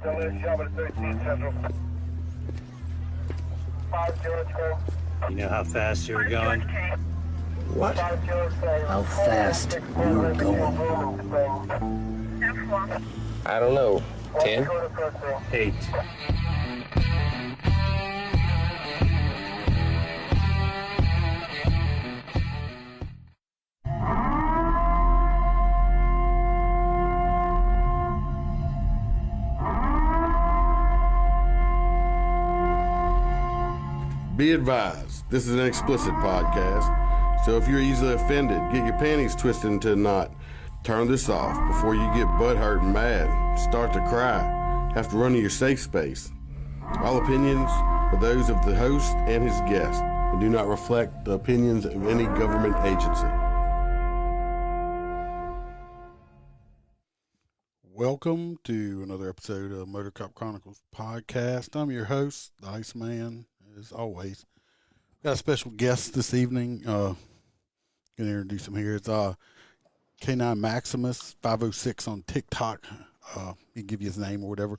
You know how fast you were going? What? How fast you were going? I don't know. 10? 8. Be advised, this is an explicit podcast, so if you're easily offended, get your panties twisted into a knot, turn this off before you get butthurt and mad, start to cry, have to run to your safe space. All opinions are those of the host and his guest and do not reflect the opinions of any government agency. Welcome to another episode of MOTORCOP Chronicles podcast. I'm your host, the Iceman, as always. Got a special guest this evening. Gonna introduce him here. It's K9Maximus506 on Tik Tok. He can give you his name or whatever.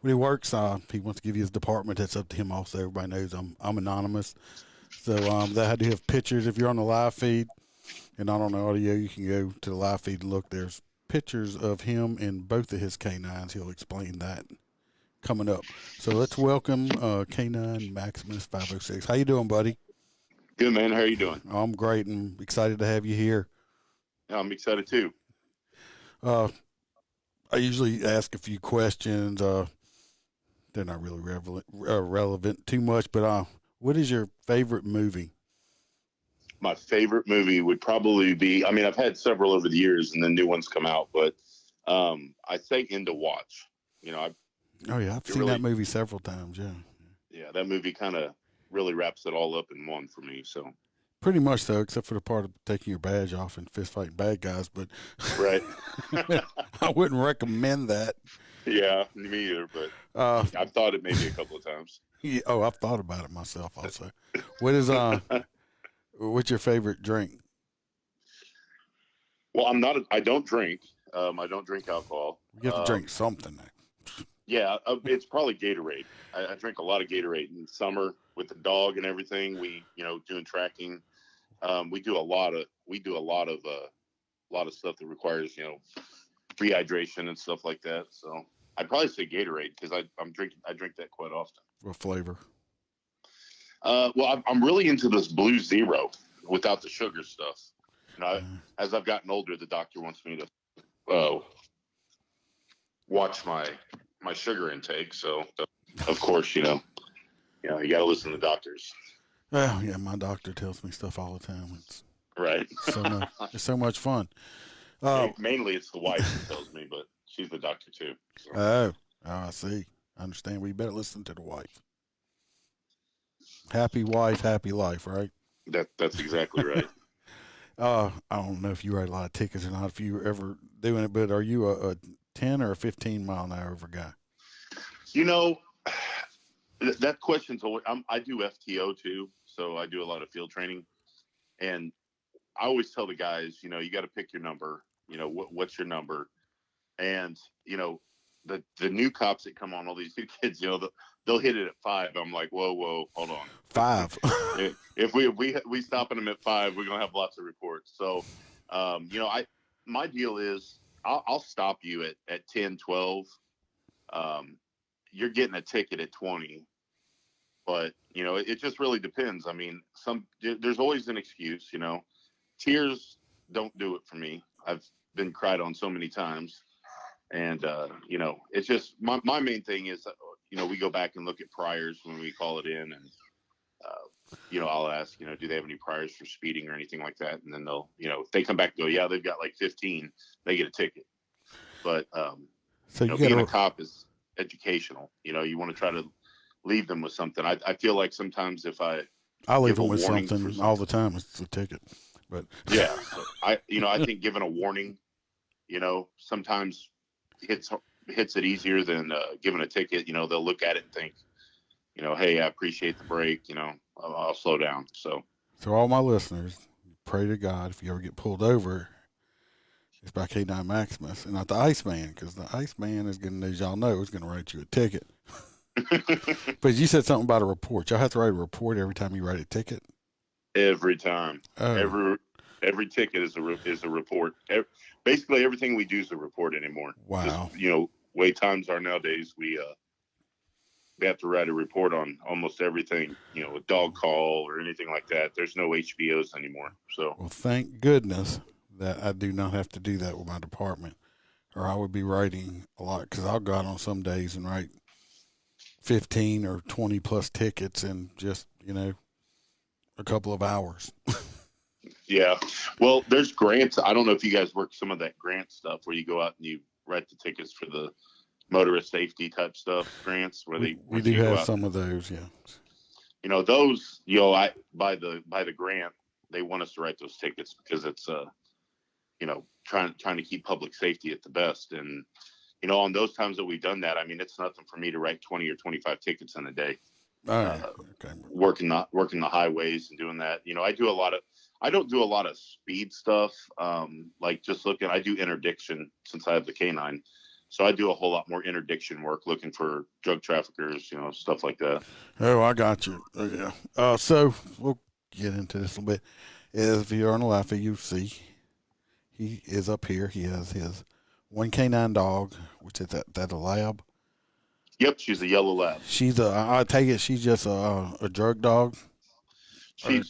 When he works, he wants to give you his department. That's up to him also. Everybody knows I'm anonymous. So that I do have pictures. If you're on the live feed and not on the audio, you can go to the live feed and look. There's pictures of him and both of his K9s. He'll explain that coming up. So let's welcome K9Maximus506. How you doing, buddy? Good, man. How are you doing? I'm great and excited to have you here. Yeah, I'm excited too. I usually ask a few questions. They're not really relevant too much, but what is your favorite movie? My favorite movie would probably be, I mean, I've had several over the years and then new ones come out, but I say End of Watch. You know, I've seen that movie several times, yeah. Yeah, that movie kind of really wraps it all up in one for me, so. Pretty much so, except for the part of taking your badge off and fist fighting bad guys, but right. I wouldn't recommend that. Yeah, me either, but I've thought it maybe a couple of times. Yeah, I've thought about it myself also. What is what's your favorite drink? Well, I don't drink. I don't drink alcohol. You have to drink something. Yeah, it's probably Gatorade. I drink a lot of Gatorade in the summer with the dog and everything. We, doing tracking. We do a lot of stuff that requires, rehydration and stuff like that. So I'd probably say Gatorade because I drink that quite often. What flavor? Well, I'm really into this Blue Zero without the sugar stuff. As I've gotten older, the doctor wants me to watch my sugar intake. So, of course, you got to listen to doctors. Well, yeah, my doctor tells me stuff all the time. It's right. It's so much fun. Mainly, it's the wife who tells me, but she's the doctor too. So. Oh, I see. I understand. We better listen to the wife. Happy wife, happy life, right? That's exactly right. I don't know if you write a lot of tickets or not, if you were ever doing it, but are you a 10 or a 15 mile an hour over guy? That question's always, I do FTO too, so I do a lot of field training, and I always tell the guys, you got to pick your number. What's your number? And the new cops that come on, all these new kids, they'll hit it at 5. I'm like, whoa, hold on. 5. If we stopping them at 5, we're gonna have lots of reports. So, my deal is I'll stop you at 10, 12. You're getting a ticket at 20, but it just really depends. I mean, there's always an excuse. Tears don't do it for me. I've been cried on so many times, and it's just my main thing is we go back and look at priors when we call it in, and I'll ask, do they have any priors for speeding or anything like that? And then they'll, if they come back and go, yeah, they've got like 15, they get a ticket. But, being a cop is educational. You want to try to leave them with something. I feel like sometimes if I leave them with something all the time, it's a ticket. But yeah, so I think giving a warning, sometimes hits it easier than giving a ticket. They'll look at it and think, hey, I appreciate the break. I'll slow down. So all my listeners, pray to God if you ever get pulled over It's by K9Maximus and not the Iceman, because the Iceman is going to, as y'all know, is going to write you a ticket. But you said something about a report. Y'all have to write a report every time you write a ticket? Every time. Oh. Every ticket is a report. Basically, everything we do is a report anymore. Wow. Just, way times are nowadays, we have to write a report on almost everything, a dog call or anything like that. There's no HBOs anymore. So, well, thank goodness that I do not have to do that with my department, or I would be writing a lot, because I'll go out on some days and write 15 or 20 plus tickets in just, a couple of hours. yeah. Well, there's grants. I don't know if you guys work some of that grant stuff where you go out and you write the tickets for the motorist safety type stuff grants where we do have some of those. Yeah. Those, by the grant, they want us to write those tickets because it's, trying to keep public safety at the best. And, on those times that we've done that, I mean, it's nothing for me to write 20 or 25 tickets in a day. Okay. Working the highways and doing that. I don't do a lot of speed stuff. Like just I do interdiction since I have the K9. So I do a whole lot more interdiction work, looking for drug traffickers, stuff like that. Oh, I got you. Yeah. So we'll get into this a little bit. If you're on the left, you see he is up here. He has his one K9 dog, which is that a lab. Yep, she's a yellow lab. I take it she's just a drug dog. She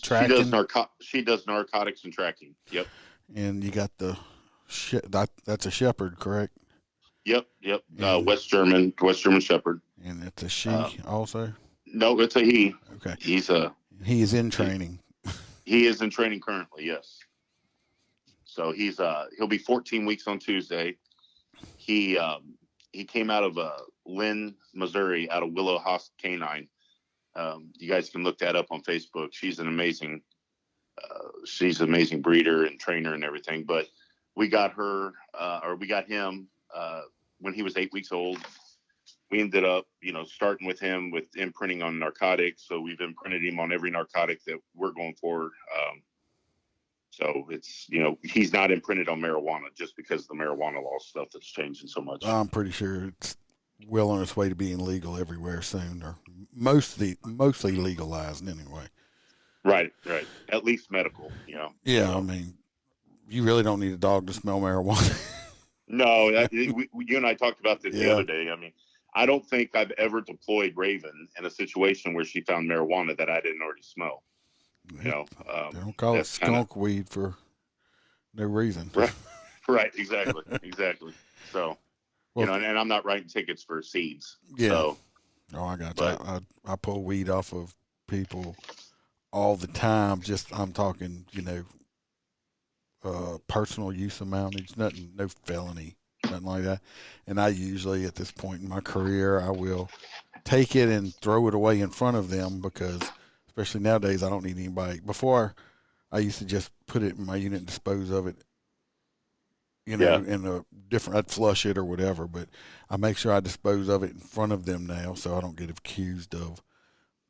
does narcotics and tracking. Yep. And you got that's a shepherd, correct? Yep. West German Shepherd. And it's a she also? No, it's a he. Okay. He is in training. He is in training currently, yes. So he'll be 14 weeks on Tuesday. He came out of Lynn, Missouri, out of Willow Haas K9. You guys can look that up on Facebook. She's an amazing breeder and trainer and everything. But we got him when he was 8 weeks old. We ended up, starting with him with imprinting on narcotics. So we've imprinted him on every narcotic that we're going for. So it's, he's not imprinted on marijuana just because of the marijuana law stuff that's changing so much. I'm pretty sure it's well on its way to being legal everywhere soon, or mostly legalized anyway. Right. At least medical, Yeah, I mean, you really don't need a dog to smell marijuana. No, you and I talked about this the other day. I mean, I don't think I've ever deployed Raven in a situation where she found marijuana that I didn't already smell. They don't call it skunk weed for no reason. Right. Exactly. So, and I'm not writing tickets for seeds. Yeah. So, I got you. I pull weed off of people all the time. I'm talking, personal use amountage, nothing, no felony, nothing like that. And I usually, at this point in my career, I will take it and throw it away in front of them, because especially nowadays, I don't need anybody. Before, I used to just put it in my unit and dispose of it, in a different, I'd flush it or whatever, but I make sure I dispose of it in front of them now, so I don't get accused of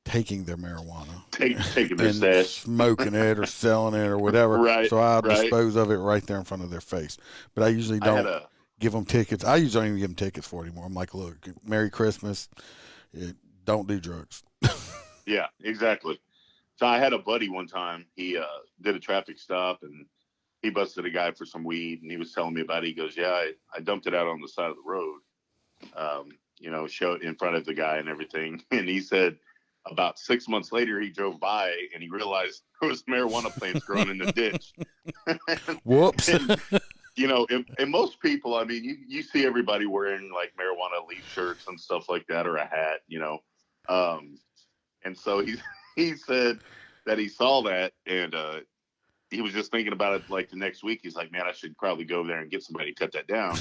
taking their marijuana, taking their stash, smoking it or selling it or whatever. Right. So I'll dispose of it right there in front of their face. But I usually don't give them tickets. I usually don't even give them tickets for it anymore. I'm like, look, Merry Christmas. Don't do drugs. Yeah, exactly. So I had a buddy one time. He did a traffic stop and he busted a guy for some weed, and he was telling me about it. He goes, yeah, I dumped it out on the side of the road, showed in front of the guy and everything. And he said about 6 months later, he drove by and he realized there was marijuana plants growing in the ditch. Whoops. And most people, I mean, you see everybody wearing like marijuana leaf shirts and stuff like that, or a hat, and so he said that he saw that, and he was just thinking about it like the next week. He's like, man, I should probably go there and get somebody to cut that down.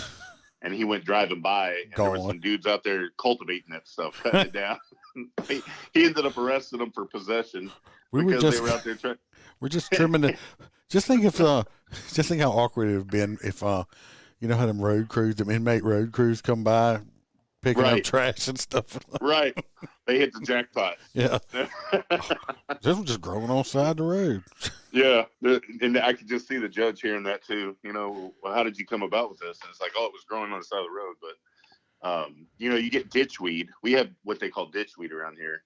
And he went driving by, and there were some dudes out there cultivating that stuff, cutting it down. He ended up arresting them for possession they were out there trying. We're just trimming it. Just think how awkward it would have been if, how them road crews, them inmate road crews come by, picking up Right. trash and stuff. Right. They hit the jackpot. Yeah. This was just growing on the side of the road. Yeah. And I could just see the judge hearing that too. You know, well, how did you come about with this? And it's like, oh, it was growing on the side of the road. But, you know, you get ditchweed. We have what they call ditchweed around here.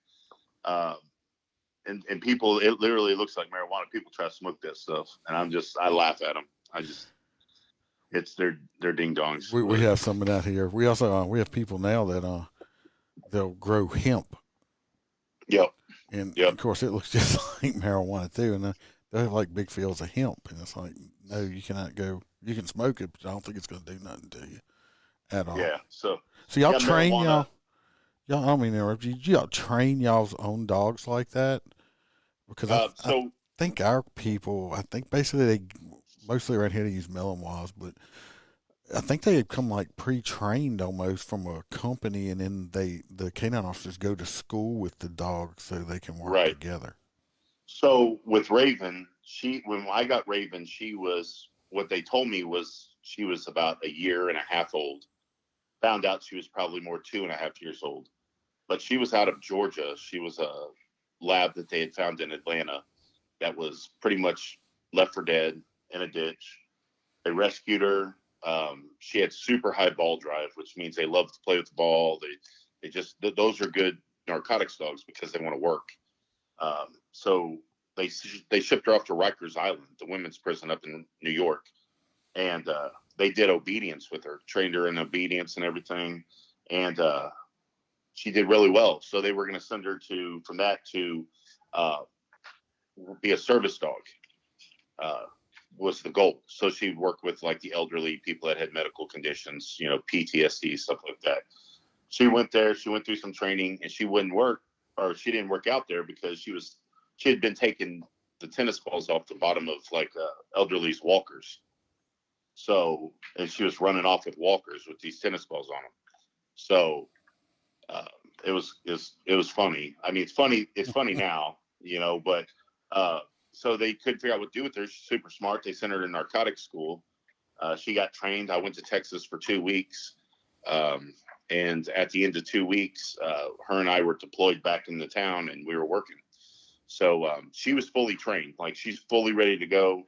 And people, it literally looks like marijuana. People try to smoke that stuff. And I laugh at them. It's their ding dongs. We have some of that here. We also, we have people now that, they'll grow hemp. Yep. And Yep. of course it looks just like marijuana too. And they have like big fields of hemp. And it's like, no, you cannot go, you can smoke it, but I don't think it's going to do nothing to you at all. Yeah. So y'all yeah, train marijuana. y'all, I don't mean to interrupt you. Y'all train y'all's own dogs like that? Because I think our people, basically mostly around here they use Malinois, but I think they come like pre-trained almost from a company, and then the canine officers go to school with the dogs so they can work together. So with Raven, when I got Raven, what they told me was she was about a year and a half old. Found out she was probably more 2.5 years old, but she was out of Georgia. She was a lab that they had found in Atlanta that was pretty much left for dead in a ditch. They rescued her. She had super high ball drive, which means they love to play with the ball. Those are good narcotics dogs because they want to work. So they shipped her off to Rikers Island, the women's prison up in New York. And, they did obedience with her, trained her in obedience and everything. And, she did really well. So they were going to send her from that to, be a service dog. Was the goal. So she'd work with like the elderly, people that had medical conditions, you know, PTSD, stuff like that. She went there, she went through some training, and she didn't work out there because she had been taking the tennis balls off the bottom of like elderly's walkers. So, and she was running off with walkers with these tennis balls on them. So it was funny. I mean, it's funny now, you know, but so they couldn't figure out what to do with her. She's super smart. They sent her to narcotics school. She got trained. I went to Texas for 2 weeks. And at the end of 2 weeks, her and I were deployed back in the town and we were working. So she was fully trained. Like she's fully ready to go.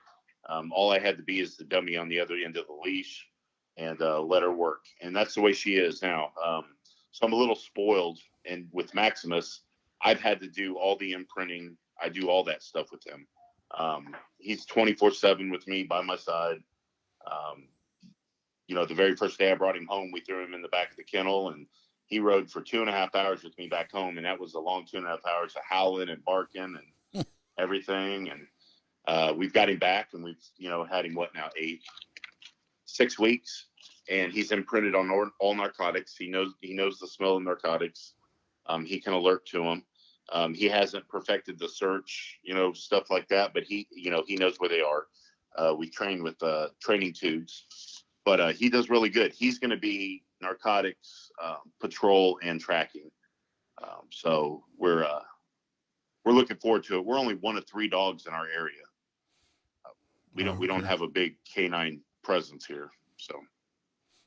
All I had to be is the dummy on the other end of the leash and let her work. And that's the way she is now. So I'm a little spoiled. And with Maximus, I've had to do all the imprinting. I do all that stuff with him. He's 24/7 with me by my side. You know, the very first day I brought him home, we threw him in the back of the kennel and he rode for 2.5 hours with me back home. And that was a long 2.5 hours of howling and barking and everything. And we've got him back and we've, you know, had him 6 weeks, and he's imprinted on all narcotics. He knows the smell of narcotics. He can alert to them. He hasn't perfected the search, you know, stuff like that, but he knows where they are. We train with training tubes, but he does really good. He's going to be narcotics, patrol, and tracking. So we're looking forward to it. We're only one of 3 dogs in our area. We don't have a big canine presence here. So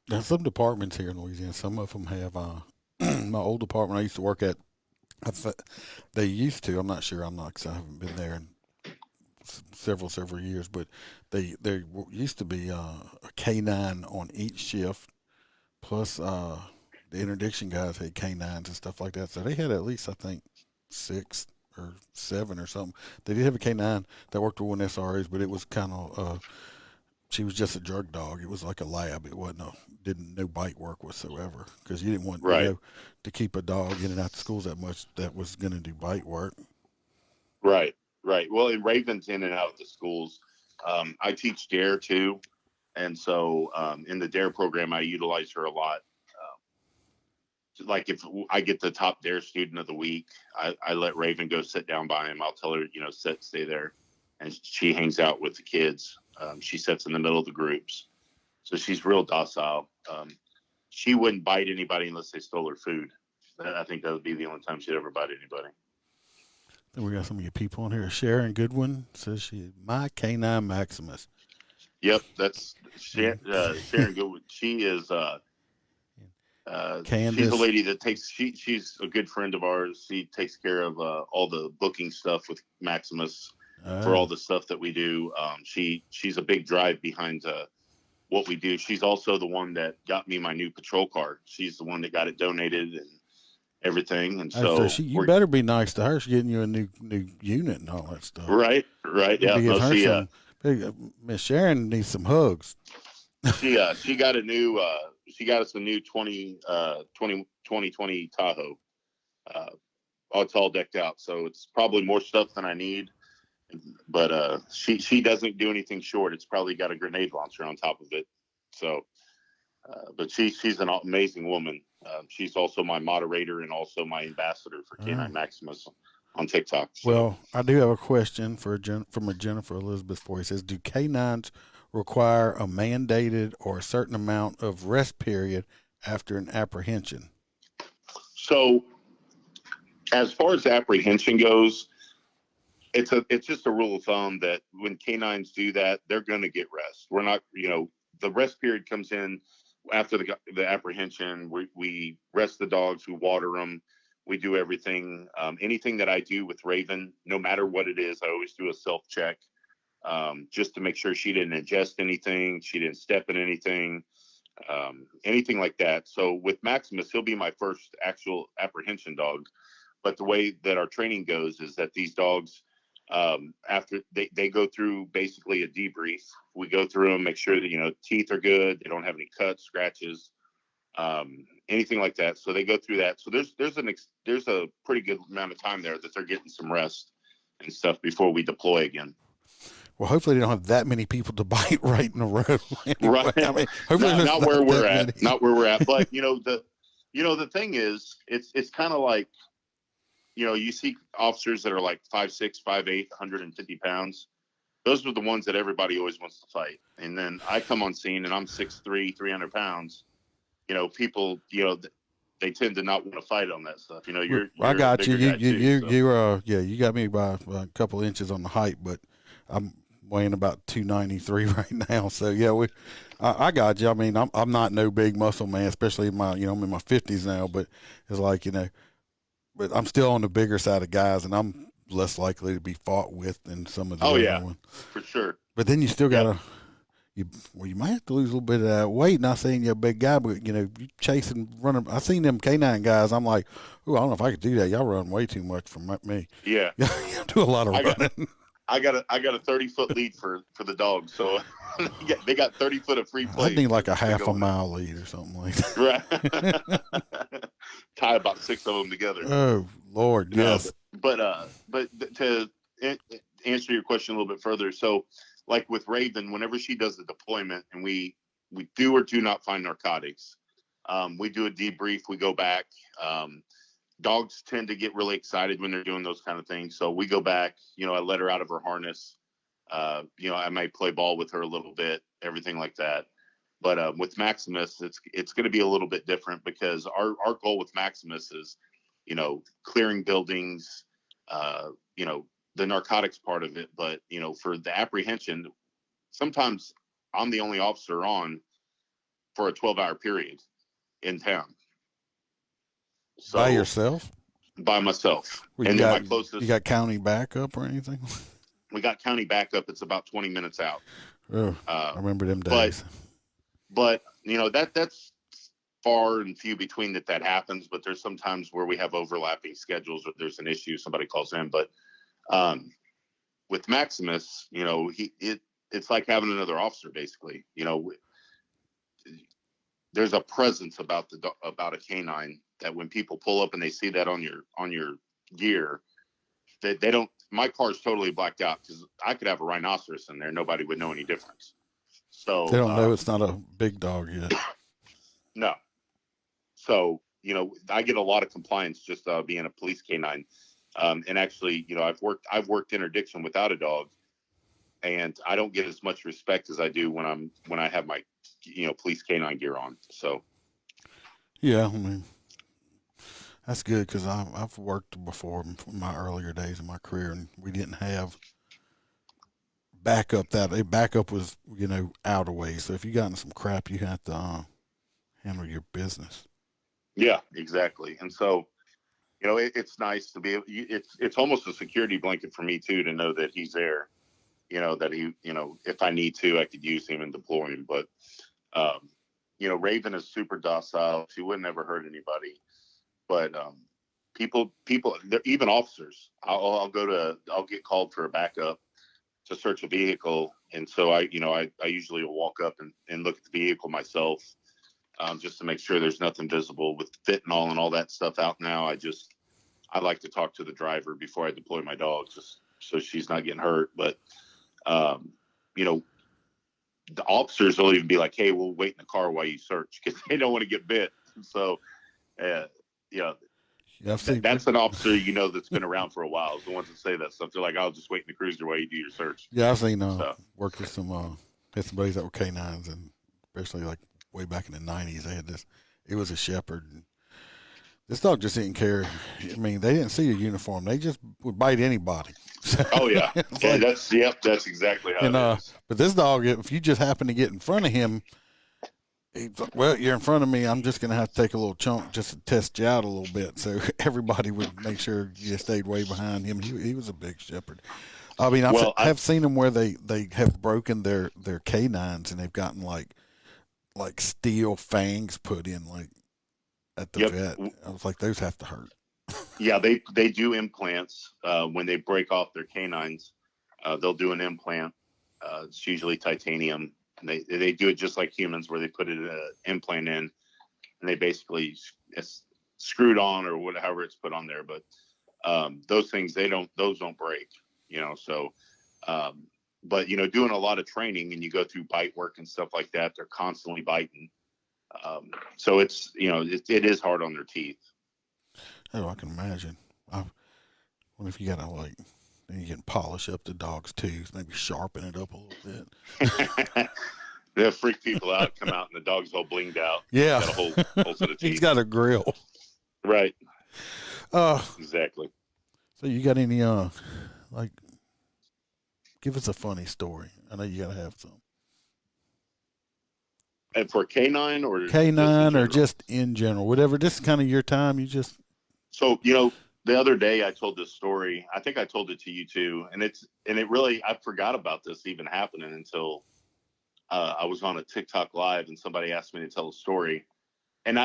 there's some departments here in Louisiana. Some of them have. My old department I used to work at. They used to. I'm not sure. Cause I haven't been there in several years. But there used to be a K9 on each shift. Plus, the interdiction guys had K9s and stuff like that. So they had at least, I think, 6 or 7 or something. They did have a K9 that worked with one SRAs, but it was kind of. She was just a drug dog. It was like a lab. It wasn't no bite work whatsoever because you didn't want to keep a dog in and out of schools that much that was going to do bite work. Right. Well, in Raven's in and out of the schools. I teach DARE too, and so in the DARE program, I utilize her a lot. Like if I get the top DARE student of the week, I let Raven go sit down by him. I'll tell her, stay there, and she hangs out with the kids. She sits in the middle of the groups. So she's real docile. She wouldn't bite anybody unless they stole her food. I think that would be the only time she'd ever bite anybody. Then we got some of your people on here. Sharon Goodwin says she my K9Maximus. Yep, that's Sharon Goodwin. She is Candace. She's a lady that she's a good friend of ours. She takes care of all the booking stuff with Maximus for all the stuff that we do. She's a big drive behind what we do. She's also the one that got me my new patrol car. She's the one that got it donated and everything. And so you better be nice to her. She's getting you a new unit and all that stuff. Right. Yeah. No, Miss Sharon needs some hugs. She got she got us a new 2020 Tahoe. It's all decked out, so it's probably more stuff than I need. But she doesn't do anything short. It's probably got a grenade launcher on top of it. So, but she's an amazing woman. She's also my moderator and also my ambassador for K9Maximus on TikTok. So. Well, I do have a question from a Jennifer Elizabeth for you. It says, do K9s require a mandated or a certain amount of rest period after an apprehension? So, as far as apprehension goes, it's just a rule of thumb that when canines do that, they're going to get rest. We're not, the rest period comes in after the apprehension. We rest the dogs, we water them, we do everything. Anything that I do with Raven, no matter what it is, I always do a self check. Just to make sure she didn't ingest anything, she didn't step in anything, anything like that. So with Maximus, he'll be my first actual apprehension dog. But the way that our training goes is that these dogs, after they go through basically a debrief, we go through them, make sure that, teeth are good, they don't have any cuts, scratches, anything like that. So they go through that. So there's a pretty good amount of time there that they're getting some rest and stuff before we deploy again. Well, hopefully they don't have that many people to bite right in a row. Anyway, right. I mean, hopefully not where we're at. Not where we're at. But the thing is, it's kind of like, you see officers that are like 5'6", 5'8", 150 pounds. Those are the ones that everybody always wants to fight. And then I come on scene and I'm 6'3", 300 pounds. People, they tend to not want to fight on that stuff. I got you. You got me by a couple of inches on the height, but I'm weighing about 293 right now. So yeah, I got you. I mean, I'm not no big muscle man, especially I'm in my 50s now, but it's like, but I'm still on the bigger side of guys and I'm less likely to be fought with than some of the other ones. For sure. But then you still gotta, you might have to lose a little bit of that weight. Not saying you're a big guy, but you chasing, running. I seen them K9 guys. I'm like, I don't know if I could do that. Y'all run way too much for me. Yeah. Y'all do a lot of running. I got a 30-foot lead for the dogs, so they got 30 foot of free play. I need like a half a mile lead or something like that. Right. Tie about 6 of them together. Oh Lord, yes. But to answer your question a little bit further, so like with Raven, whenever she does the deployment and we do or do not find narcotics, we do a debrief. We go back. Dogs tend to get really excited when they're doing those kind of things. So we go back, I let her out of her harness. I might play ball with her a little bit, everything like that. But with Maximus, it's going to be a little bit different because our goal with Maximus is, clearing buildings, the narcotics part of it. But, for the apprehension, sometimes I'm the only officer on for a 12-hour period in town. So, by yourself? By myself. Well, and my closest. You got county backup or anything? We got county backup. It's about 20 minutes out. Oh, I remember them days. But that's far and few between that happens. But there's some times where we have overlapping schedules or there's an issue, somebody calls in. But with Maximus, it's like having another officer, basically. There's a presence about a canine that when people pull up and they see that on your gear, they don't. My car's totally blacked out because I could have a rhinoceros in there, nobody would know any difference. So they don't know it's not a big dog yet. No. So I get a lot of compliance just being a police canine, and actually, I've worked interdiction without a dog, and I don't get as much respect as I do when I have my police canine gear on. So yeah, I mean, that's good because I've worked before in my earlier days in my career, and we didn't have backup. Backup was out of way. So if you got in some crap, you had to handle your business. Yeah, exactly. And so, you know, it's nice to be, it's almost a security blanket for me too, to know that he's there, you know, that he, you know, if I need to, I could use him and deploy him. But, you know, Raven is super docile. She wouldn't ever hurt anybody. But people, even officers, I'll get called for a backup to search a vehicle. And so I usually will walk up and look at the vehicle myself, just to make sure there's nothing visible. With fentanyl and all that stuff out now, I like to talk to the driver before I deploy my dog, just so she's not getting hurt. But, you know, the officers will even be like, hey, we'll wait in the car while you search, because they don't want to get bit. So, you know, that's an officer, you know, that's been around for a while. The ones that say that stuff, they're like, I'll just wait in the cruiser while you do your search. Yeah, I've seen worked with some had some buddies that were K9s, and especially like way back in the 90s, they had this. It was a shepherd. And this dog just didn't care. I mean, they didn't see a uniform. They just would bite anybody. Oh yeah, yeah, that's exactly how it is. But this dog, if you just happen to get in front of him, he's like, well, you're in front of me. I'm just going to have to take a little chunk just to test you out a little bit. So everybody would make sure you stayed way behind him. He was a big shepherd. I mean, I've seen them where they have broken their K9s, and they've gotten like steel fangs put in, like at the vet. I was like, those have to hurt. Yeah, they do implants when they break off their canines. They'll do an implant. It's usually titanium. And they do it just like humans, where they put an implant in, and they basically it's screwed on or whatever it's put on there. But those things those don't break, you know. So, but you know, doing a lot of training, and you go through bite work and stuff like that, they're constantly biting. So it's, you know, it is hard on their teeth. Oh, I can imagine. I wonder if you gotta then you can polish up the dog's tooth, maybe sharpen it up a little bit. They'll freak people out, come out, and the dog's all blinged out. Yeah. He's got a whole set of teeth. He's got a grill. Right. Exactly. So you got any, give us a funny story. I know you gotta have some. And for K9 or K9 or just in general, whatever. This is kind of your time. So, you know, the other day I told this story. I think I told it to you too. And it really, I forgot about this even happening until I was on a TikTok live, and somebody asked me to tell a story. And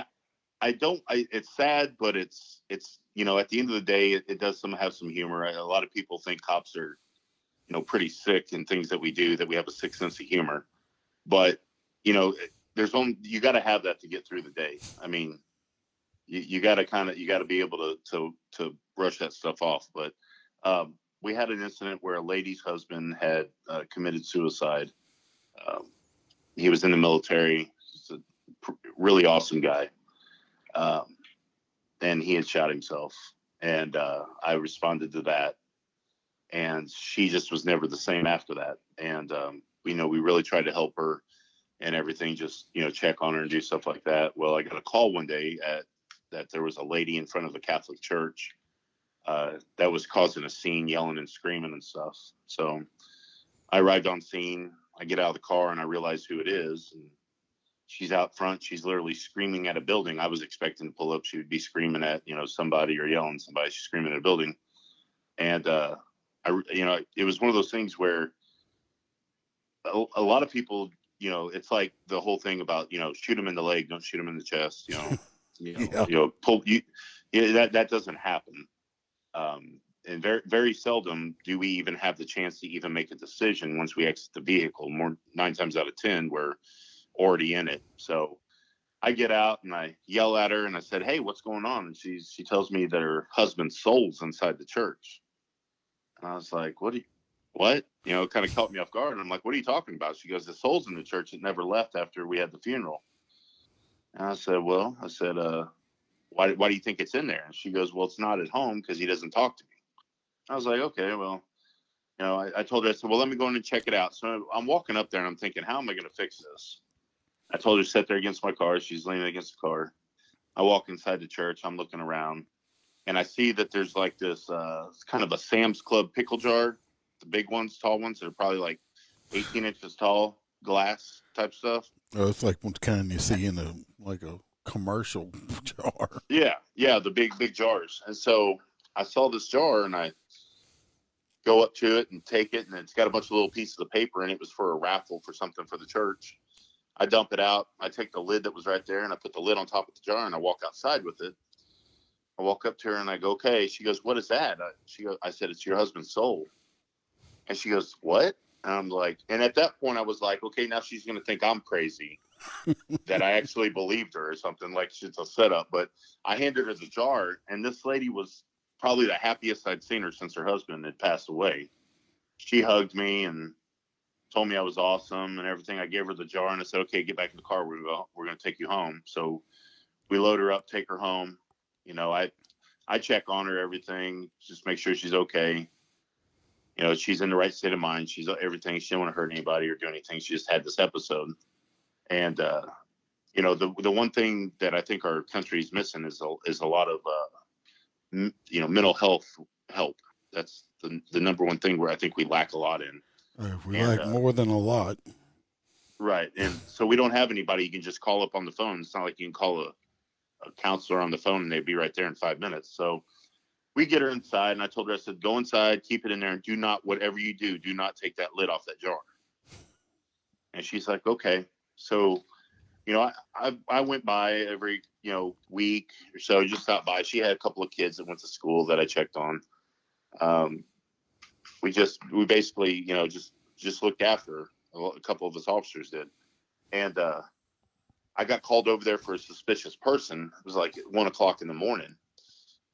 it's sad, but it's, you know, at the end of the day, it does have some humor. A lot of people think cops are, you know, pretty sick, and things that we do, that we have a sick sense of humor. But, you know, you got to have that to get through the day. I mean, you got to be able to brush that stuff off. But we had an incident where a lady's husband had committed suicide. He was in the military. He's a really awesome guy. And he had shot himself. And I responded to that. And she just was never the same after that. And, you know, we really tried to help her and everything, just, you know, check on her and do stuff like that. Well, I got a call one day that there was a lady in front of a Catholic church that was causing a scene, yelling and screaming and stuff. So I arrived on scene. I get out of the car and I realize who it is. And she's out front. She's literally screaming at a building. I was expecting to pull up. She would be screaming at, you know, somebody or yelling somebody. She's screaming at a building. And, you know, it was one of those things where a lot of people, you know, it's like the whole thing about, you know, shoot them in the leg, don't shoot them in the chest, you know. That doesn't happen. And very, very seldom do we even have the chance to even make a decision once we exit the vehicle. 9 times out of 10, we're already in it. So I get out and I yell at her and I said, hey, what's going on? And she tells me that her husband's soul's inside the church. And I was like, what? You know, it kind of caught me off guard. And I'm like, what are you talking about? She goes, the soul's in the church. It never left after we had the funeral. And I said, why do you think it's in there? And she goes, well, it's not at home because he doesn't talk to me. I was like, okay, well, you know, I told her, I said, well, let me go in and check it out. So I'm walking up there and I'm thinking, how am I going to fix this? I told her to sit there against my car. She's leaning against the car. I walk inside the church. I'm looking around and I see that there's like this kind of a Sam's Club pickle jar, the big ones, tall ones. They're probably like 18 inches tall, glass type stuff. Oh, it's like one kind you see in a commercial jar. Yeah, the big jars. And so I saw this jar, and I go up to it and take it, and it's got a bunch of little pieces of paper, and it was for a raffle for something for the church. I dump it out. I take the lid that was right there, and I put the lid on top of the jar, and I walk outside with it. I walk up to her, and I go, okay. She goes, what is that? I said, it's your husband's soul. And she goes, what? And I'm like, and at that point, I was like, okay, now she's going to think I'm crazy, that I actually believed her or something, like it's a setup. But I handed her the jar, and this lady was probably the happiest I'd seen her since her husband had passed away. She hugged me and told me I was awesome and everything. I gave her the jar, and I said, okay, get back in the car. We're going to take you home. So we load her up, take her home. You know, I check on her, everything, just make sure she's okay. You know, she's in the right state of mind. She's everything. She didn't want to hurt anybody or do anything. She just had this episode. And, you know, the one thing that I think our country is missing is a lot of, you know, mental health help. That's the number one thing where I think we lack a lot in. We lack more than a lot. Right. And so we don't have anybody you can just call up on the phone. It's not like you can call a counselor on the phone and they'd be right there in 5 minutes. So we get her inside, and I told her, I said, go inside, keep it in there, and do not, whatever you do not take that lid off that jar. And she's like, okay. So, you know, I went by every, you know, week or so, just stopped by. She had a couple of kids that went to school that I checked on. We basically, you know, just looked after her. A couple of us officers did. And, I got called over there for a suspicious person. It was like 1:00 in the morning.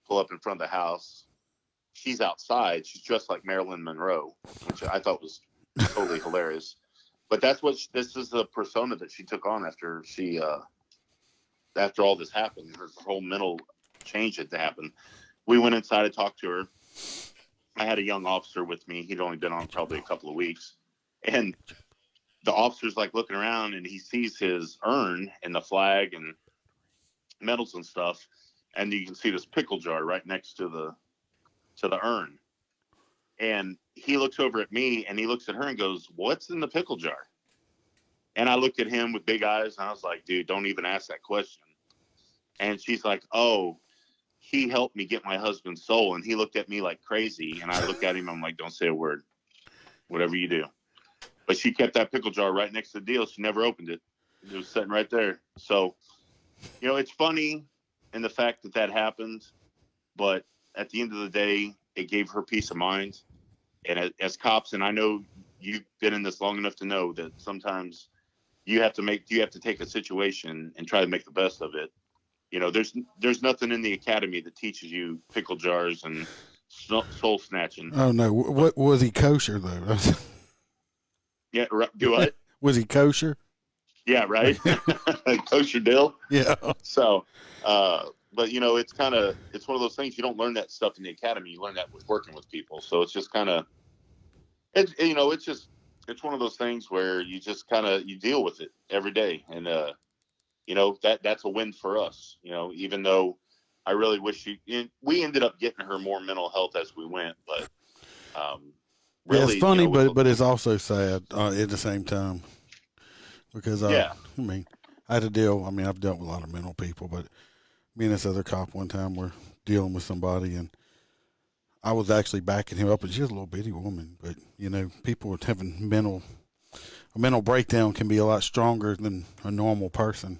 Pull up in front of the house. She's outside. She's dressed like Marilyn Monroe, which I thought was totally hilarious. But that's this is the persona that she took on after after all this happened. Her whole mental change had to happen. We went inside and talked to her. I had a young officer with me. He'd only been on probably a couple of weeks. And the officer's like looking around, and he sees his urn and the flag and medals and stuff. And you can see this pickle jar right next to the urn. And he looks over at me, and he looks at her and goes, what's in the pickle jar? And I looked at him with big eyes, and I was like, dude, don't even ask that question. And she's like, oh, he helped me get my husband's soul. And he looked at me like crazy. And I looked at him, I'm like, don't say a word, whatever you do. But she kept that pickle jar right next to the deal. She never opened it. It was sitting right there. So, you know, it's funny in the fact that happened, but at the end of the day, it gave her peace of mind. And as cops, and I know you've been in this long enough to know that sometimes you have to take a situation and try to make the best of it. You know, there's nothing in the academy that teaches you pickle jars and soul snatching. Oh no, what was he kosher though? Yeah, do what? Was he kosher? Yeah, right. Kosher dill. Yeah. So, but you know, it's one of those things, you don't learn that stuff in the academy. You learn that with working with people. So it's just it's one of those things where you just you deal with it every day. And, you know, that's a win for us, you know, even though I really wish we ended up getting her more mental health as we went, but, really, yeah, it's funny, you know, but it's also sad at the same time because I mean, I had to deal. I mean, I've dealt with a lot of mental people, but me and this other cop one time were dealing with somebody, and I was actually backing him up, and she was a little bitty woman, but you know, people with having a mental breakdown can be a lot stronger than a normal person,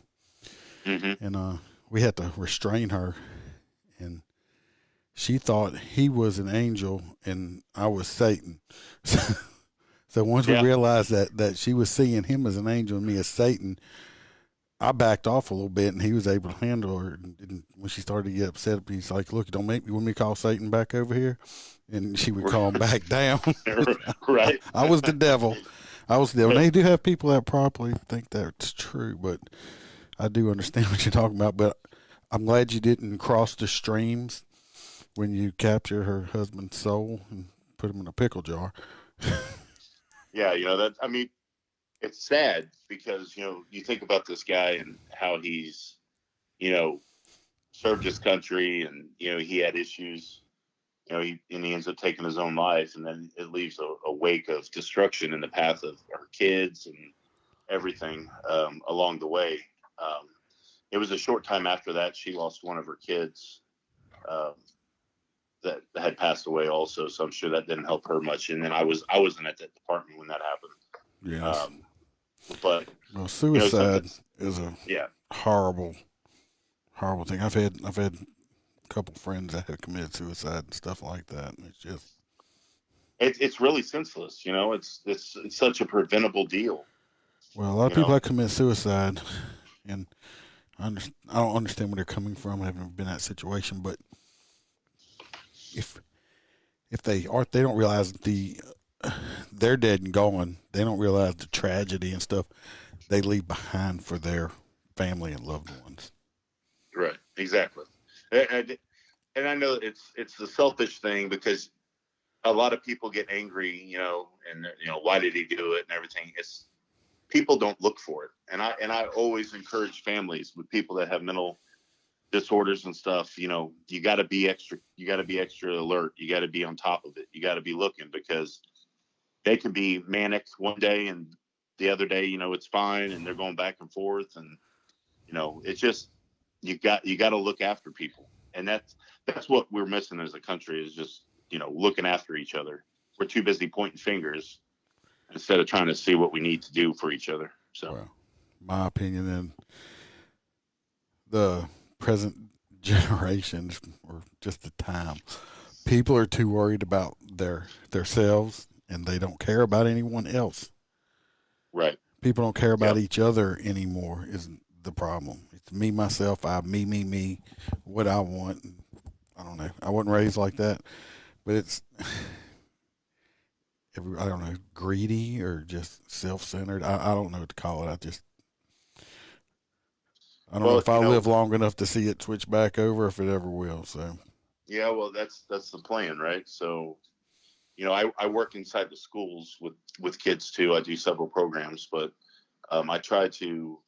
and we had to restrain her, and she thought he was an angel and I was Satan. So once we realized that she was seeing him as an angel and me as Satan, I backed off a little bit, and he was able to handle her. And when she started to get upset, he's like, look, don't make me, when we call Satan back over here. And she would call him back down. Right. I was the devil. And they do have people that probably think that's true, but I do understand what you're talking about. But I'm glad you didn't cross the streams when you capture her husband's soul and put him in a pickle jar. Yeah, you know, I mean, it's sad because, you know, you think about this guy and how he's, you know, served his country, and, you know, he had issues, you know, he ends up taking his own life, and then it leaves a wake of destruction in the path of our kids and everything along the way. it was a short time after that she lost one of her kids that had passed away also. So I'm sure that didn't help her much. And then I wasn't at that department when that happened. Yes. But well, suicide you know, is a yeah, horrible thing. I've had a couple friends that have committed suicide and stuff like that. And it's just it's really senseless. You know, it's such a preventable deal. Well, a lot of people that commit suicide, and I don't understand where they're coming from. I haven't been in that situation, but if they don't realize they're dead and gone. They don't realize the tragedy and stuff they leave behind for their family and loved ones. Right. Exactly. And I know it's the selfish thing, because a lot of people get angry, you know, and why did he do it and everything. It's people don't look for it. And I always encourage families with people that have mental disorders and stuff, you know, you got to be extra alert. You got to be on top of it. You got to be looking, because they can be manic one day and the other day, you know, it's fine, and they're going back and forth. And, you know, it's just, you got to look after people. And that's what we're missing as a country, is just, you know, looking after each other. We're too busy pointing fingers instead of trying to see what we need to do for each other. So, well, my opinion, in the present generations, or just the time, people are too worried about themselves, and they don't care about anyone else. right. People don't care about each other anymore. Is the problem? It's me, myself, me, what I want. I don't know. I wasn't raised like that, but it's I don't know, greedy or just self-centered. I don't know what to call it. I don't know if I live long enough to see it switch back over, if it ever will. So. Yeah, well, that's the plan, right? So, you know, I work inside the schools with kids too. I do several programs, but I try to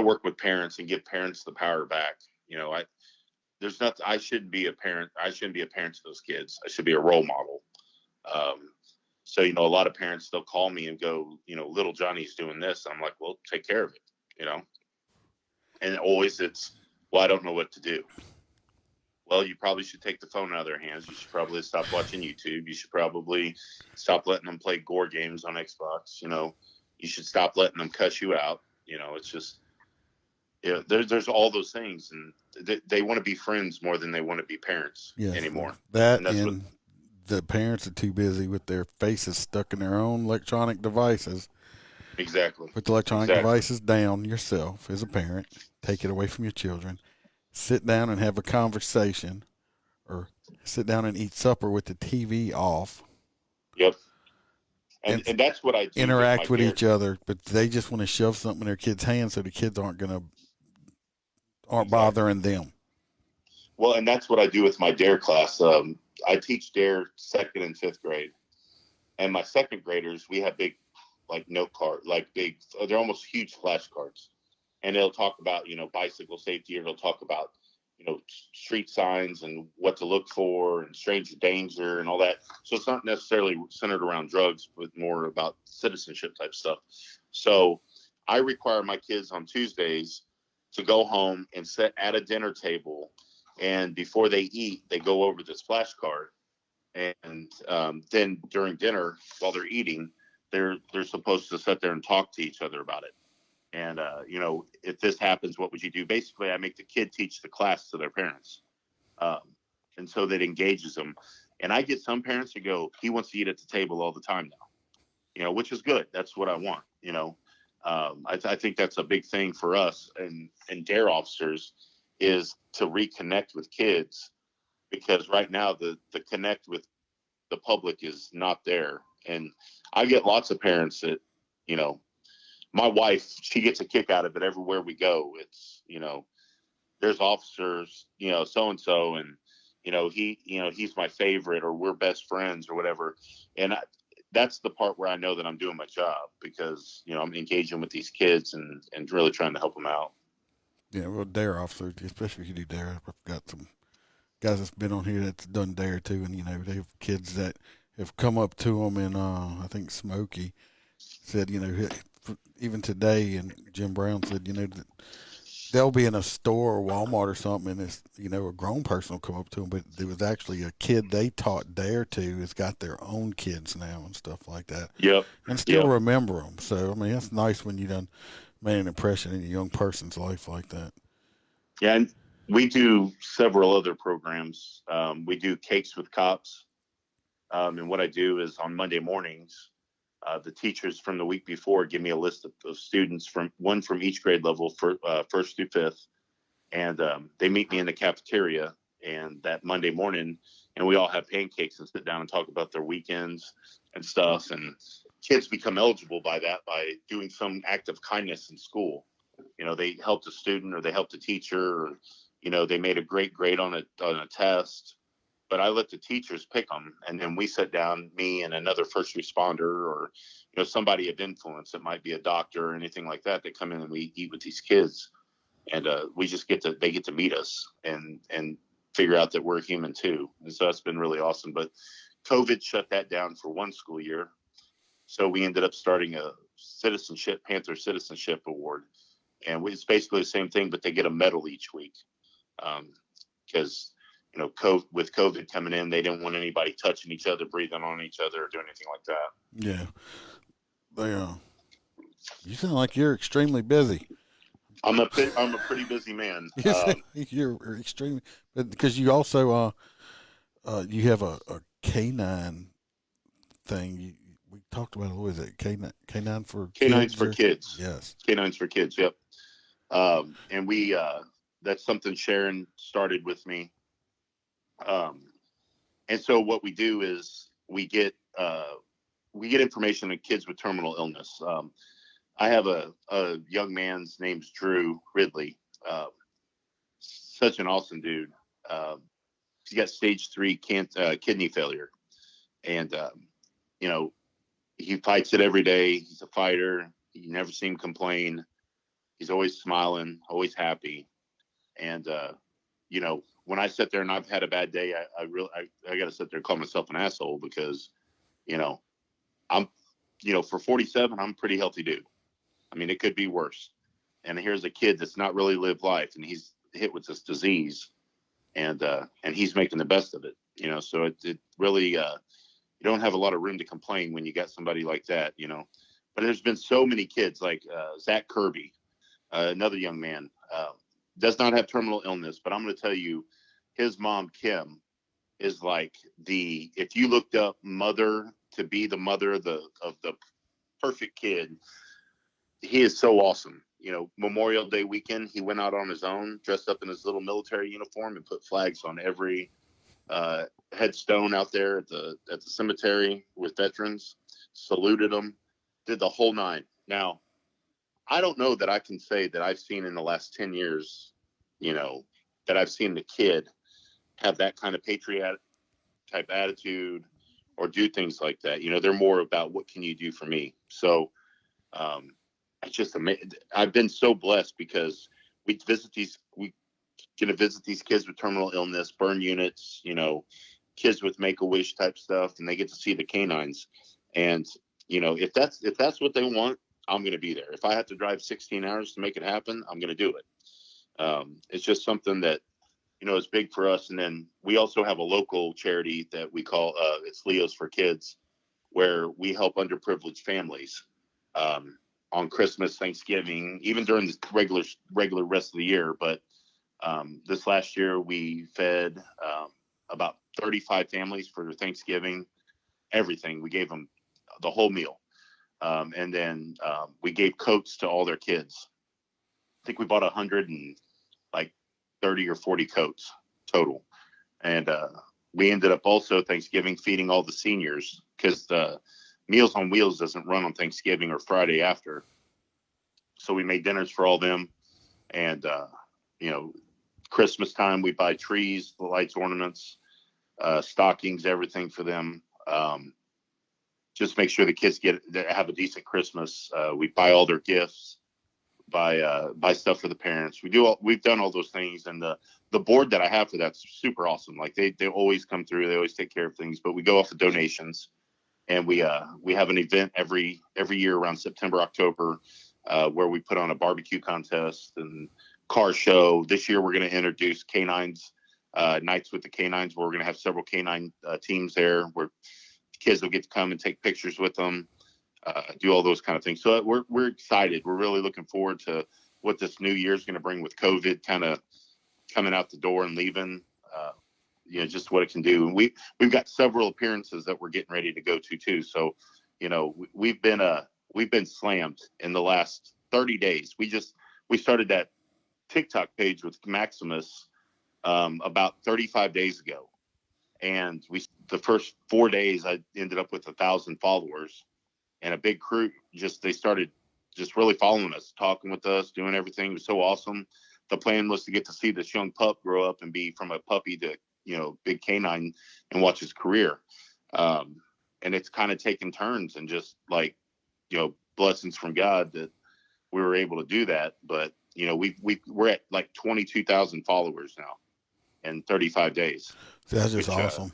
work with parents and give parents the power back. You know, there's nothing. I shouldn't be a parent. I shouldn't be a parent to those kids. I should be a role model. So, you know, a lot of parents, they'll call me and go, you know, little Johnny's doing this. I'm like, well, take care of it, you know? And always it's, well, I don't know what to do. Well, you probably should take the phone out of their hands. You should probably stop watching YouTube. You should probably stop letting them play gore games on Xbox. You know, you should stop letting them cuss you out. You know, it's just, there's all those things, and they want to be friends more than they want to be parents anymore. And the parents are too busy with their faces stuck in their own electronic devices. Exactly. Put the electronic devices down yourself as a parent. Take it away from your children. Sit down and have a conversation, or sit down and eat supper with the TV off. Yep. And that's what I do. Interact with each other, but they just want to shove something in their kids' hands so the kids aren't bothering them. Well, and that's what I do with my DARE class. I teach DARE 2nd and 5th grade, and my 2nd graders, we have big, like, note card, like big, they're almost huge flashcards, and they'll talk about, you know, bicycle safety, or they'll talk about, you know, street signs and what to look for and stranger danger and all that. So it's not necessarily centered around drugs, but more about citizenship type stuff. So I require my kids on Tuesdays to go home and sit at a dinner table, and before they eat, they go over this flashcard, and then during dinner, while they're eating, they're supposed to sit there and talk to each other about it. And you know, if this happens, what would you do? Basically, I make the kid teach the class to their parents, and so that engages them. And I get some parents who go, "He wants to eat at the table all the time now," you know, which is good. That's what I want, you know. I think that's a big thing for us and DARE officers, is to reconnect with kids, because right now the connect with the public is not there. And I get lots of parents that, you know, my wife, she gets a kick out of it everywhere we go. It's, you know, there's officers, you know, so-and-so, and, you know, he's my favorite, or we're best friends, or whatever. And that's the part where I know that I'm doing my job, because, you know, I'm engaging with these kids and really trying to help them out. Yeah, well, DARE officers, especially if you do DARE, I've got some guys that's been on here that's done DARE too, and, you know, they have kids that have come up to them, and I think Smokey said, you know, even today, and Jim Brown said, you know, that they'll be in a store or Walmart or something, and it's, you know, a grown person will come up to them, but there was actually a kid they taught dare to has got their own kids now and stuff like that. Yep. And still Yep. remember them. So, I mean, that's nice when you done made an impression in a young person's life like that. Yeah, and we do several other programs. We do Cakes with Cops. And what I do is on Monday mornings, the teachers from the week before give me a list of students from each grade level for first through fifth. And they meet me in the cafeteria and that Monday morning, and we all have pancakes and sit down and talk about their weekends and stuff. And kids become eligible by doing some act of kindness in school. You know, they helped a student or they helped a teacher, or, you know, they made a great grade on a test. But I let the teachers pick them, and then we sit down, me and another first responder, or, you know, somebody of influence. It might be a doctor or anything like that. They come in and we eat with these kids, and we just they get to meet us and figure out that we're human too. And so that's been really awesome. But COVID shut that down for one school year, so we ended up starting a Panther Citizenship Award, and it's basically the same thing, but they get a medal each week, because you know, with COVID coming in, they didn't want anybody touching each other, breathing on each other, or doing anything like that. Yeah. You sound like you're extremely busy. I'm a pretty busy man. You're extremely, because you also you have a K9 thing. We talked about it. What is it? K9 for K9s for kids. Yes. K9s for kids. Yep. And we that's something Sharon started with me. And so what we do is we get information on kids with terminal illness. I have a young man's name's Drew Ridley. Such an awesome dude. He's got stage 3 kidney failure, and you know, he fights it every day. He's a fighter. You never see him complain. He's always smiling, always happy. And you know, when I sit there and I've had a bad day, I got to sit there and call myself an asshole, because, you know, for 47, I'm a pretty healthy dude. I mean, it could be worse. And here's a kid that's not really lived life, and he's hit with this disease, and he's making the best of it, you know. So it really, you don't have a lot of room to complain when you got somebody like that, you know. But there's been so many kids like Zach Kirby, another young man, does not have terminal illness, but I'm going to tell you, his mom, Kim, is like if you looked up mother to be the mother of the perfect kid, he is so awesome. You know, Memorial Day weekend, he went out on his own, dressed up in his little military uniform, and put flags on every headstone out there at the cemetery with veterans, saluted them, did the whole nine. Now, I don't know that I can say that I've seen in the last 10 years, you know, that I've seen the kid have that kind of patriotic type attitude or do things like that. You know, they're more about what can you do for me. So it's just amazing. I've been so blessed because we get to visit these kids with terminal illness, burn units, you know, kids with Make-A-Wish type stuff, and they get to see the canines. And, you know, if that's what they want, I'm going to be there. If I have to drive 16 hours to make it happen, I'm going to do it. It's just something that, you know, is big for us. And then we also have a local charity that we call, it's Leo's for Kids, where we help underprivileged families on Christmas, Thanksgiving, even during the regular rest of the year. But this last year we fed about 35 families for Thanksgiving, everything. We gave them the whole meal. And then we gave coats to all their kids. I think we bought 30 or 40 coats total. And we ended up also Thanksgiving feeding all the seniors, because the Meals on Wheels doesn't run on Thanksgiving or Friday after. So we made dinners for all them. And, you know, Christmas time, we buy trees, lights, ornaments, stockings, everything for them. Just make sure the kids have a decent Christmas. We buy all their gifts, buy stuff for the parents. We've done all those things, and the board that I have for that's super awesome. Like they always come through. They always take care of things. But we go off of donations, and we have an event every year around September, October, where we put on a barbecue contest, and car show. This year, we're going to introduce K9s, nights with the K9s, where we're going to have several K9 teams there, where kids will get to come and take pictures with them, do all those kind of things. So we're excited. We're really looking forward to what this new year is going to bring with COVID kind of coming out the door and leaving. Just what it can do. And we've got several appearances that we're getting ready to go to too. So, we've been slammed in the last 30 days. We started that TikTok page with Maximus about 35 days ago. And the first 4 days, I ended up with 1,000 followers and a big crew. They started just really following us, talking with us, doing everything. It was so awesome. The plan was to get to see this young pup grow up and be from a puppy to, big canine and watch his career. And it's kind of taken turns and just like, blessings from God that we were able to do that. But, we're at like 22,000 followers now in 35 days. That's just awesome.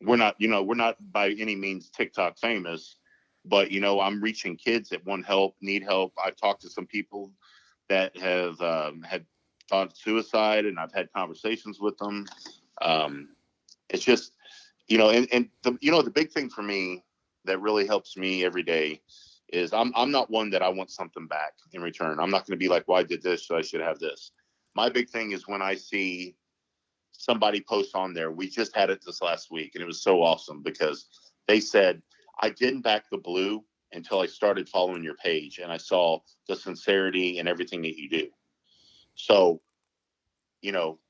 We're not by any means TikTok famous, but, I'm reaching kids that need help. I've talked to some people that have had thought of suicide, and I've had conversations with them. It's just, the big thing for me that really helps me every day is I'm not one that I want something back in return. I'm not going to be like, well, I did this, so I should have this. My big thing is when I see somebody post on there, we just had it this last week, and it was so awesome because they said, I didn't back the blue until I started following your page and I saw the sincerity and everything that you do. So,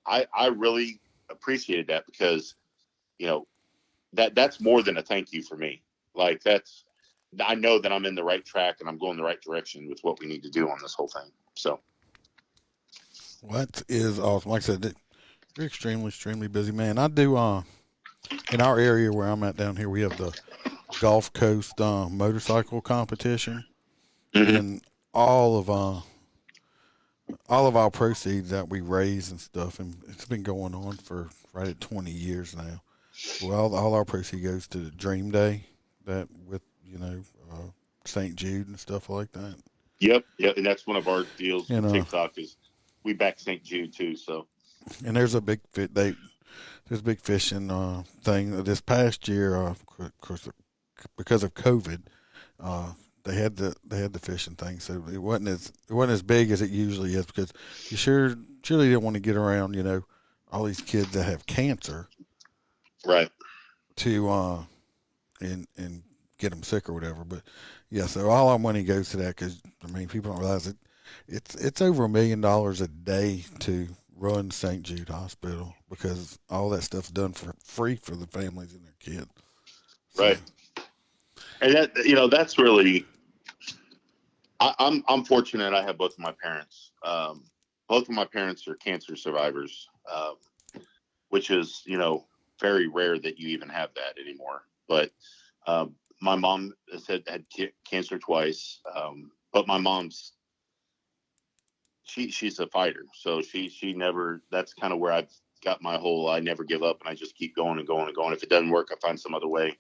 I really appreciated that because, that's more than a thank you for me. Like I know that I'm in the right track and I'm going the right direction with what we need to do on this whole thing. So. That is awesome. Like I said, you're extremely, extremely busy, man. I do, in our area where I'm at down here, we have the Gulf Coast motorcycle competition, and all of our proceeds that we raise and stuff, and it's been going on for right at 20 years now. Well, all our proceeds goes to the Dream Day, that with St. Jude and stuff like that. Yep, and that's one of our deals with TikTok is we back St. Jude too. So, and there's a big there's a big fishing thing this past year. Of course, because of COVID, they had the fishing thing, so it wasn't as big as it usually is because you surely didn't want to get around all these kids that have cancer, right? To and get them sick or whatever. But yeah, so all our money goes to that because people don't realize it. It's over $1 million a day to run St. Jude Hospital because all that stuff's done for free for the families and their kids. So, right. And that that's really. I'm fortunate. I have both of my parents. Both of my parents are cancer survivors, which is very rare that you even have that anymore. But my mom had cancer twice, but my mom's she's a fighter, so she never. That's kind of where I've got my whole I never give up, and I just keep going and going and going. If it doesn't work, I find some other way.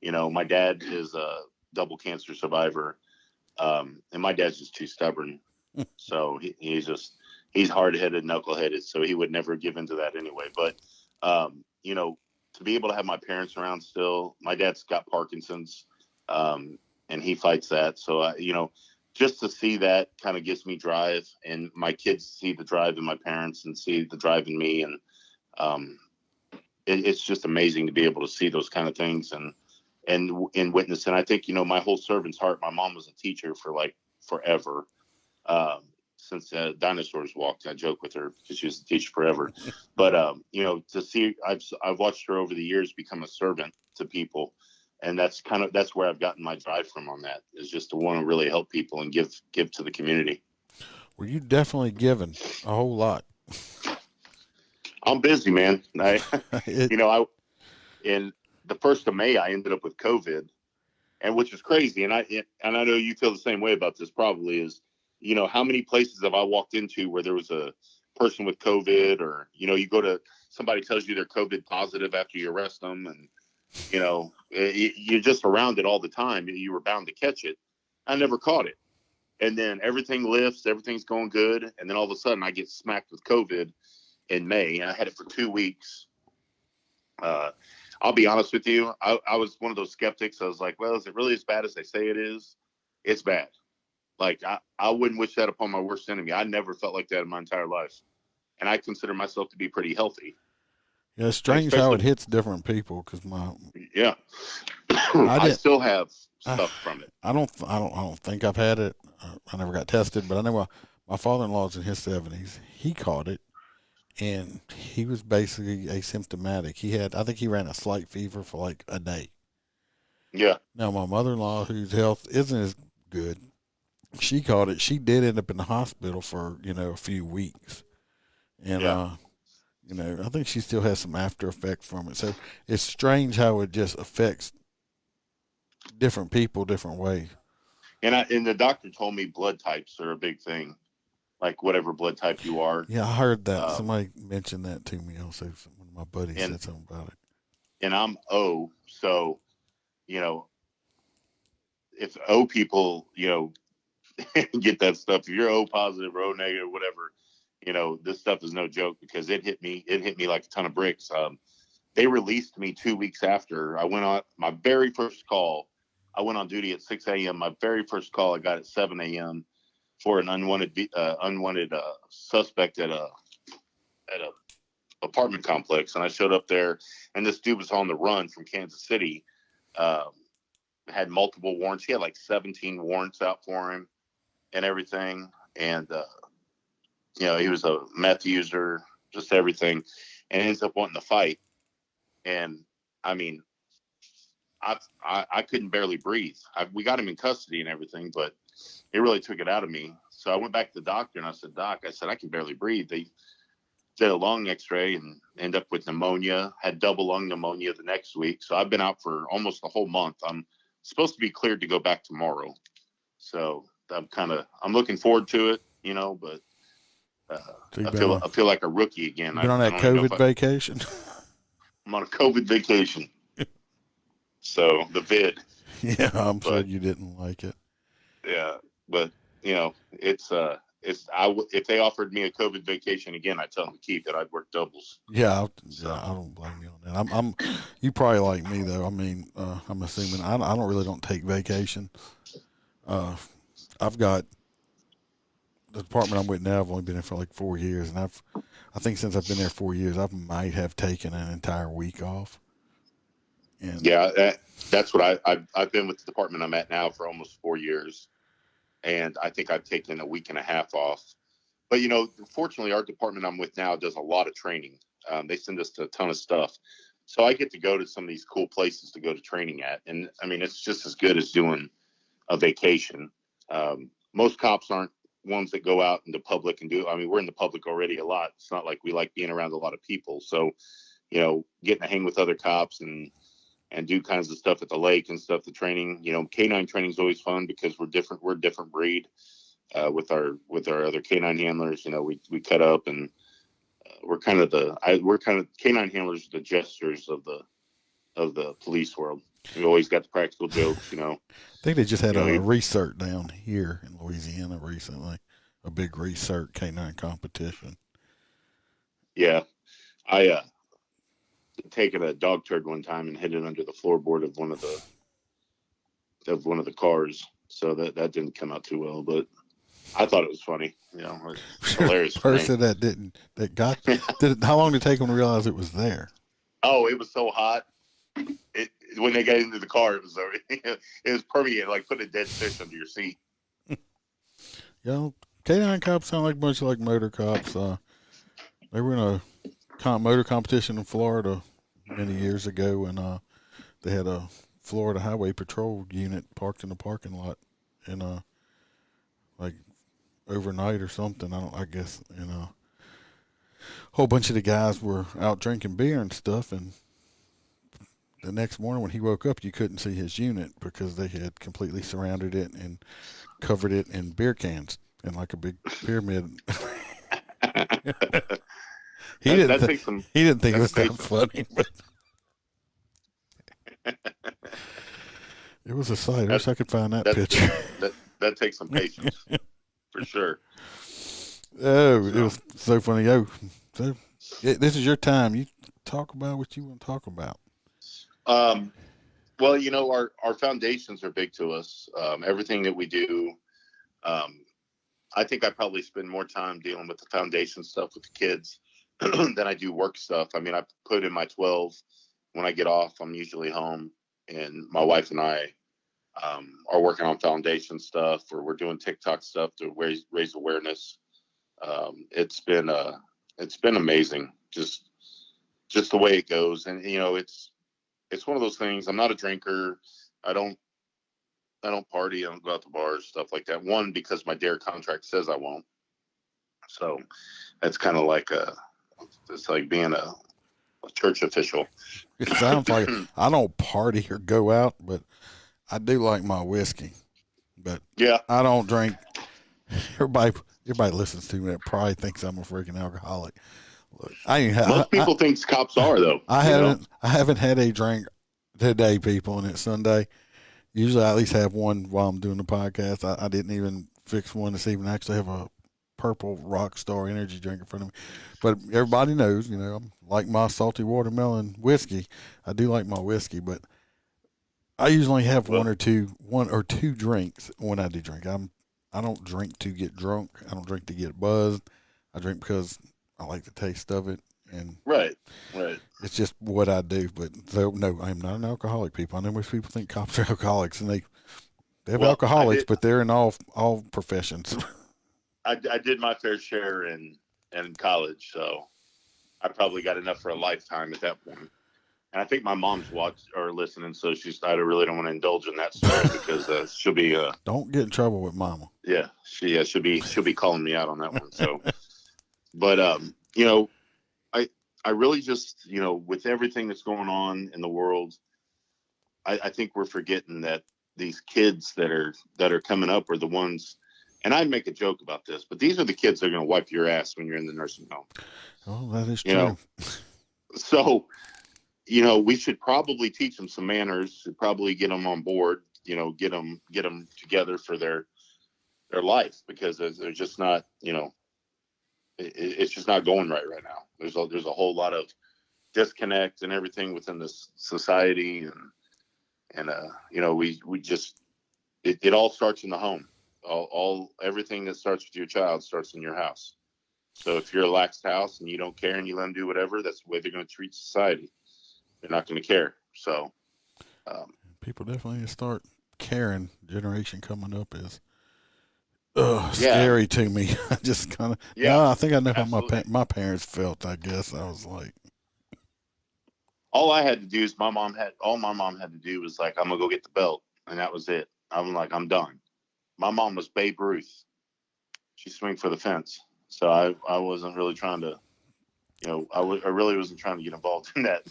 My dad is a double cancer survivor, and my dad's just too stubborn. So he's hard-headed, knuckleheaded, so he would never give into that anyway. But, to be able to have my parents around still, my dad's got Parkinson's, and he fights that. So, just to see that kind of gives me drive, and my kids see the drive in my parents and see the drive in me. And it's just amazing to be able to see those kind of things and witness. And I think, my whole servant's heart, my mom was a teacher for like forever. Since dinosaurs walked, I joke with her because she was a teacher forever. But, to see, I've watched her over the years become a servant to people. And that's where I've gotten my drive from on that, is just to want to really help people and give to the community. Well, you definitely given a whole lot. I'm busy, man. In the 1st of May, I ended up with COVID, and which is crazy. And I know you feel the same way about this probably is, how many places have I walked into where there was a person with COVID, or, you go to somebody tells you they're COVID positive after you arrest them, and, you're just around it all the time. You were bound to catch it. I never caught it. And then everything lifts, everything's going good. And then all of a sudden I get smacked with COVID in May. And I had it for 2 weeks. I'll be honest with you. I was one of those skeptics. I was like, well, is it really as bad as they say it is? It's bad. Like, I wouldn't wish that upon my worst enemy. I never felt like that in my entire life. And I consider myself to be pretty healthy. Yeah, it's strange how it hits different people. Cause yeah, I still have stuff from it. I don't think I've had it. I never got tested, but I know my father-in-law's in his 70s. He caught it, and he was basically asymptomatic. I think he ran a slight fever for like a day. Yeah. Now my mother-in-law, whose health isn't as good, she caught it. She did end up in the hospital for, a few weeks. And, I think she still has some after effects from it. So it's strange how it just affects different people different ways. And the doctor told me blood types are a big thing, like whatever blood type you are. Yeah, I heard that. Somebody mentioned that to me also. One of my buddies said something about it. And I'm O, so, if O people, get that stuff, if you're O positive or O negative, whatever, this stuff is no joke because it hit me like a ton of bricks. They released me 2 weeks after I went on my very first call. I went on duty at 6 a.m. My very first call I got at 7 a.m. for an unwanted suspect at a apartment complex. And I showed up there, and this dude was on the run from Kansas City, had multiple warrants. He had like 17 warrants out for him and everything. And, he was a meth user, just everything, and ends up wanting to fight. And I mean, I couldn't barely breathe. We got him in custody and everything, but it really took it out of me. So I went back to the doctor and I said, Doc, I can barely breathe. They did a lung x-ray and ended up with pneumonia, had double lung pneumonia the next week. So I've been out for almost a whole month. I'm supposed to be cleared to go back tomorrow. So I'm looking forward to it, but I feel like a rookie again. Been on that COVID vacation? I'm on a COVID vacation. So the vid. Yeah, I'm sure you didn't like it. Yeah, but if they offered me a COVID vacation again, I'd tell them to keep it. I'd work doubles. Yeah, I don't blame you on that. You probably like me though. I mean, I'm assuming I don't take vacation. I've got the department I'm with now. I've only been there for like 4 years, and I think since I've been there 4 years, I might have taken an entire week off. And yeah, that's what I've been with the department I'm at now for almost 4 years, and I think I've taken a week and a half off. But fortunately, our department I'm with now does a lot of training. They send us to a ton of stuff, so I get to go to some of these cool places to go to training at. And I mean, it's just as good as doing a vacation. Most cops aren't ones that go out into public and we're in the public already a lot. It's not like we like being around a lot of people. So, getting to hang with other cops and do kinds of stuff at the lake and stuff, the training, K9 training is always fun because we're different. We're a different breed, with our other K9 handlers. We cut up and we're kind of K9 handlers are the jesters of the police world. We always got the practical jokes, I think they just had a recert down here in Louisiana recently, a big recert K9 competition. Yeah. I taken a dog turd one time and hit it under the floorboard of one of the cars. So that didn't come out too well, but I thought it was funny. It's hilarious. Person how long did it take them to realize it was there? Oh, it was so hot. When they got into the car, it was permeated, like putting a dead fish under your seat. K9 cops sound like a bunch of like motor cops. They were in a motor competition in Florida many years ago, and they had a Florida Highway Patrol unit parked in the parking lot, and like overnight or something. I guess a whole bunch of the guys were out drinking beer and stuff, and the next morning when he woke up, you couldn't see his unit because they had completely surrounded it and covered it in beer cans in like a big pyramid. He didn't think it was that funny, but it was a sight. I wish I could find that picture. that takes some patience for sure. Oh, it was so funny. Oh, so this is your time. You talk about what you want to talk about. Well, you know, our foundations are big to us. Everything that we do, I think I probably spend more time dealing with the foundation stuff with the kids than I do work stuff. I mean, I put in my 12. When I get off, I'm usually home, and my wife and I are working on foundation stuff, or we're doing TikTok stuff to raise awareness. It's been amazing, just the way it goes. And you know, it's one of those things. I'm not a drinker. I don't party. I don't go out to bars, stuff like that. One, because my DARE contract says I won't. So that's kind of like it's like being a church official. It sounds like I don't party or go out, but I do like my whiskey. But yeah, I don't drink. Everybody listens to me that probably thinks I'm a freaking alcoholic. Look, most people think cops are though. I haven't had a drink today, people, and it's Sunday. Usually I at least have one while I'm doing the podcast. I didn't even fix one this evening. I actually have a purple Rockstar energy drink in front of me. But everybody knows, you know, I'm like my salty watermelon whiskey. I do like my whiskey, but I usually have one or two drinks when I do drink. I don't drink to get drunk. I don't drink to get buzzed. I drink because I like the taste of it. And right. It's just what I do. But so, no, I'm not an alcoholic, people. I know most people think cops are alcoholics, and they have alcoholics, but they're in all professions. I did my fair share in college, so I probably got enough for a lifetime at that point. And I think my mom's watched or listening, so I really don't want to indulge in that story because she'll be don't get in trouble with mama. Yeah, she'll be calling me out on that one. So, but you know, I really just, you know, with everything that's going on in the world, I think we're forgetting that these kids that are coming up are the ones. And I make a joke about this, but these are the kids that are going to wipe your ass when you're in the nursing home. Oh, that is true. You know? So, you know, we should probably teach them some manners. Should probably get them on board. You know, get them together for their life, because they're just not. You know, it's just not going right now. There's a whole lot of disconnect and everything within this society, and you know, we just it all starts in the home. Everything that starts with your child starts in your house. So if you're a lax house and you don't care and you let them do whatever, that's the way they're going to treat society. They're not going to care. So people definitely start caring. Generation coming up is scary to me. I just kind of I think I know how my parents felt. I guess I was like, all I had to do is my mom had to do was like, I'm gonna go get the belt, and that was it. I'm like, I'm done. My mom was Babe Ruth. She swing for the fence. So I wasn't really trying to, you know, I really wasn't trying to get involved in that.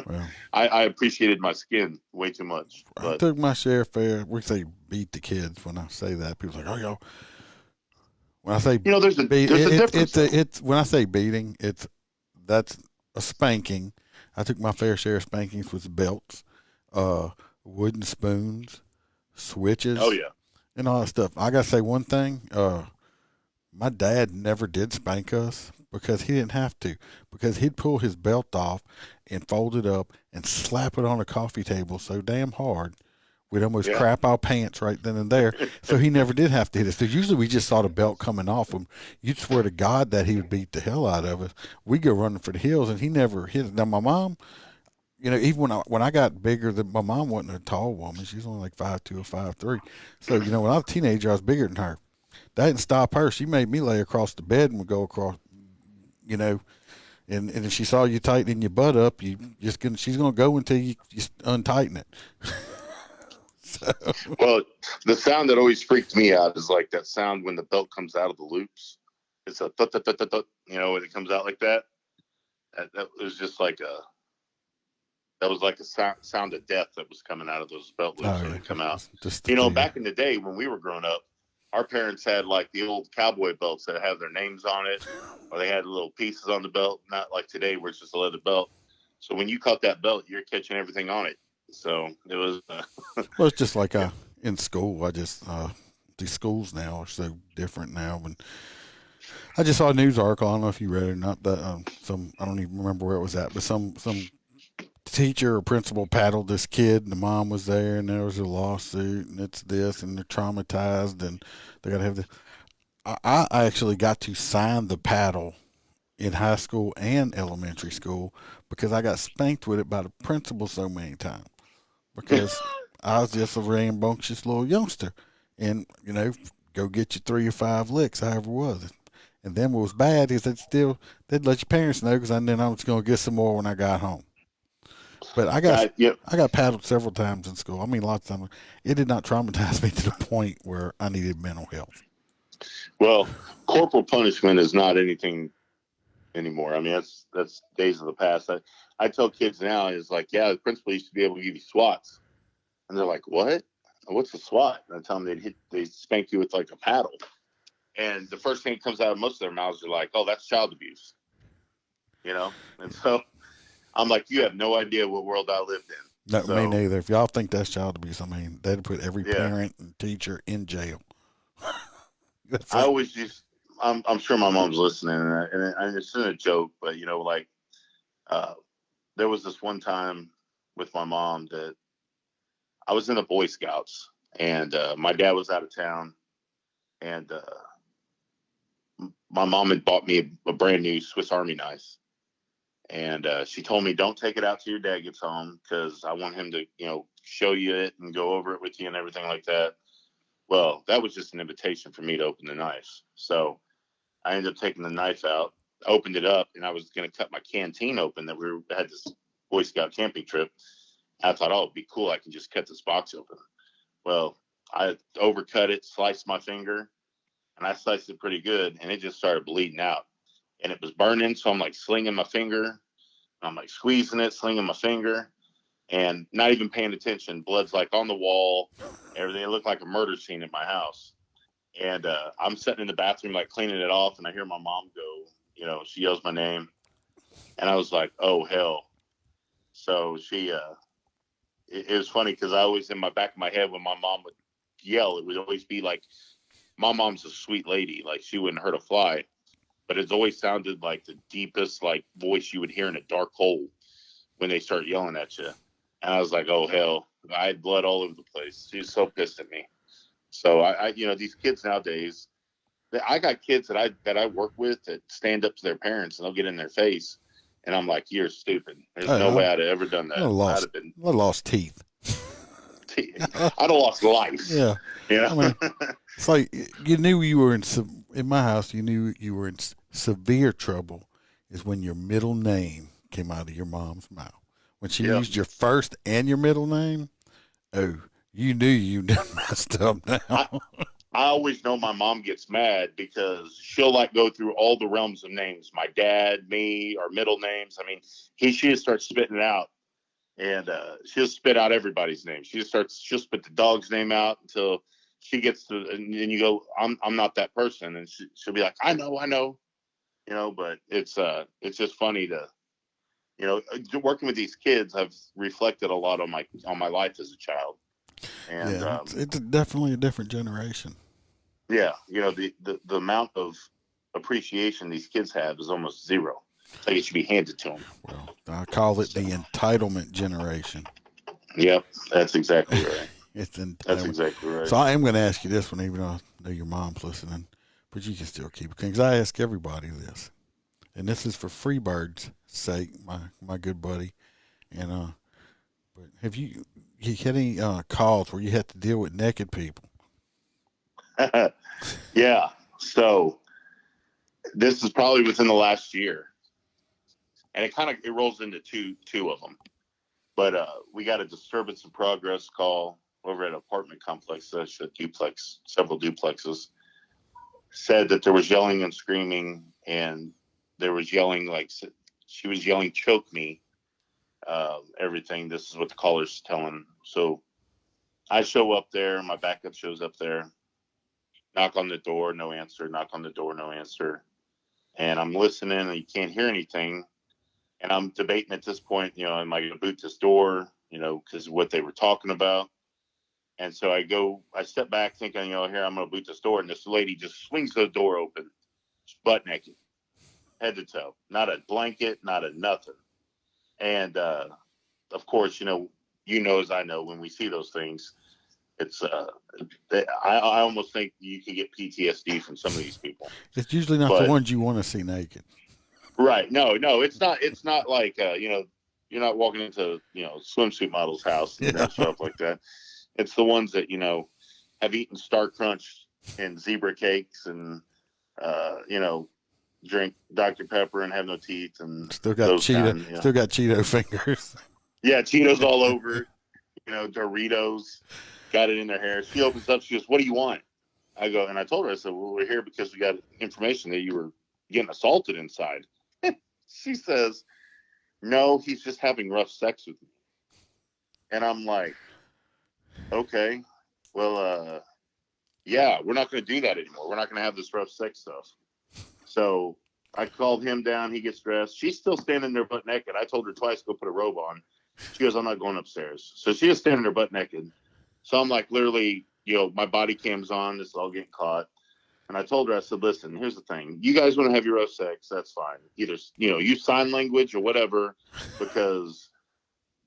Well, I appreciated my skin way too much. I took my share fair. We say beat the kids. When I say that, people are like, oh, yo. When I say, you know, there's a difference. It's when I say beating, that's a spanking. I took my fair share of spankings with belts, wooden spoons, switches. Oh yeah. And all that stuff. I gotta say one thing. My dad never did spank us because he didn't have to. Because he'd pull his belt off and fold it up and slap it on a coffee table so damn hard we'd almost crap our pants right then and there. So he never did have to hit us. So usually we just saw the belt coming off him. You'd swear to God that he would beat the hell out of us. We'd go running for the hills, and he never hit us. Now my mom, you know, even when I got bigger, my mom wasn't a tall woman. She was only like 5'2" or 5'3". So, you know, when I was a teenager, I was bigger than her. That didn't stop her. She made me lay across the bed and would go across, you know, and if she saw you tightening your butt up, she's gonna go until you untighten it. So. Well, the sound that always freaked me out is like that sound when the belt comes out of the loops. It's a thut, thut, thut, thut, thut, you know, when it comes out like that. That was just like a sound of death that was coming out of those belt loops when they come out. You know, back in the day when we were growing up, our parents had like the old cowboy belts that have their names on it, or they had little pieces on the belt, not like today where it's just a leather belt. So when you cut that belt, you're catching everything on it. So it was. Well, it's just like in school. I just these schools now are so different now. And I just saw a news article. I don't know if you read it or not. That I don't even remember where it was at, but some teacher or principal paddled this kid, and the mom was there, and there was a lawsuit, and it's this, and they're traumatized, and they got to have this. I actually got to sign the paddle in high school and elementary school because I got spanked with it by the principal so many times because I was just a rambunctious little youngster, and go get your 3 or 5 licks, however it was. And then what was bad is they'd let your parents know because then I was going to get some more when I got home. But I got paddled several times in school. I mean, lots of times. It did not traumatize me to the point where I needed mental health. Well, corporal punishment is not anything anymore. I mean, that's days of the past. I tell kids now is like, yeah, the principal used to be able to give you swats, and they're like, what? What's a swat? And I tell them they spank you with like a paddle, and the first thing that comes out of most of their mouths are like, oh, that's child abuse, And so I'm like, you have no idea what world I lived in. No, me neither. If y'all think that's child abuse, I mean, they'd put every parent and teacher in jail. I always I'm sure my mom's listening, and it's in a joke, but there was this one time with my mom that I was in the Boy Scouts, and my dad was out of town, and my mom had bought me a brand new Swiss Army knife, and she told me, don't take it out till your dad gets home because I want him to show you it and go over it with you and everything like that. Well, that was just an invitation for me to open the knife. So I ended up taking the knife out, opened it up, and I was going to cut my canteen open that we had this Boy Scout camping trip. I thought, oh, it'd be cool. I can just cut this box open. Well, I overcut it, sliced my finger, and I sliced it pretty good, and it just started bleeding out. And it was burning, so I'm like slinging my finger. I'm like squeezing it, slinging my finger, and not even paying attention. Blood's like on the wall. Everything. It looked like a murder scene at my house. And I'm sitting in the bathroom, like cleaning it off, and I hear my mom go, she yells my name. And I was like, oh, hell. So she, it was funny because I always, in my back of my head, when my mom would yell, it would always be like, my mom's a sweet lady. Like, she wouldn't hurt a fly. But it's always sounded like the deepest, like, voice you would hear in a dark hole when they start yelling at you. And I was like, oh, hell. I had blood all over the place. She was so pissed at me. So I these kids nowadays, I got kids that I work with that stand up to their parents and they'll get in their face, and I'm like, "You're stupid. There's no way I'd have ever done that. I'd lost teeth. I'd have lost life." Yeah. I mean, it's like you knew you were in my house. You knew you were in severe trouble is when your middle name came out of your mom's mouth. When she used your first and your middle name, oh. You knew you messed up now. I always know my mom gets mad because she'll go through all the realms of names. My dad, me, our middle names. I mean, she just starts spitting it out, and she'll spit out everybody's name. She'll spit the dog's name out until she gets to, and you go, I'm not that person, and she'll be like, I know, But it's just funny to, working with these kids. I've reflected a lot on my life as a child. And it's definitely a different generation. Yeah, the amount of appreciation these kids have is almost zero. It's like it should be handed to them. Well, I call it the entitlement generation. Yep, that's exactly right. That's exactly right. So I am going to ask you this one, even though I know your mom's listening, but you can still keep it because I ask everybody this, and this is for Freebird's sake, my good buddy, and but have you had any calls where you had to deal with naked people? Yeah. So this is probably within the last year, and it rolls into two of them. But we got a disturbance in progress call over at an apartment complex, a duplex, several duplexes. Said that there was yelling and screaming, and there was yelling like she was yelling, "Choke me." Everything. This is what the caller's telling. So I show up there. My backup shows up there. Knock on the door, no answer. Knock on the door, no answer. And I'm listening, and you can't hear anything. And I'm debating at this point, am I going to boot this door? Because of what they were talking about. And so I step back thinking, here, I'm going to boot this door. And this lady just swings the door open, butt naked, head to toe, not a blanket, not a nothing. And, of course, as I know, when we see those things, it's, I almost think you can get PTSD from some of these people. It's usually not the ones you want to see naked. Right. No, it's not like, you're not walking into, swimsuit model's house and stuff like that. It's the ones that, have eaten Star Crunch and zebra cakes and, drink Dr. Pepper and have no teeth and still got Cheeto fingers. Yeah, Cheetos all over, Doritos, got it in their hair. She opens up, she goes, "What do you want?" I told her, I said, "Well, we're here because we got information that you were getting assaulted inside." She says, "No, he's just having rough sex with me." And I'm like, okay, well, yeah, we're not going to do that anymore. We're not going to have this rough sex stuff. So I called him down. He gets dressed. She's still standing there butt naked. I told her twice, go put a robe on. She goes, "I'm not going upstairs." So she is standing there butt naked. So I'm like, literally, my body cam's on. This is all getting caught. And I told her, I said, "Listen, here's the thing. You guys want to have your rough sex, that's fine. Either, use sign language or whatever, because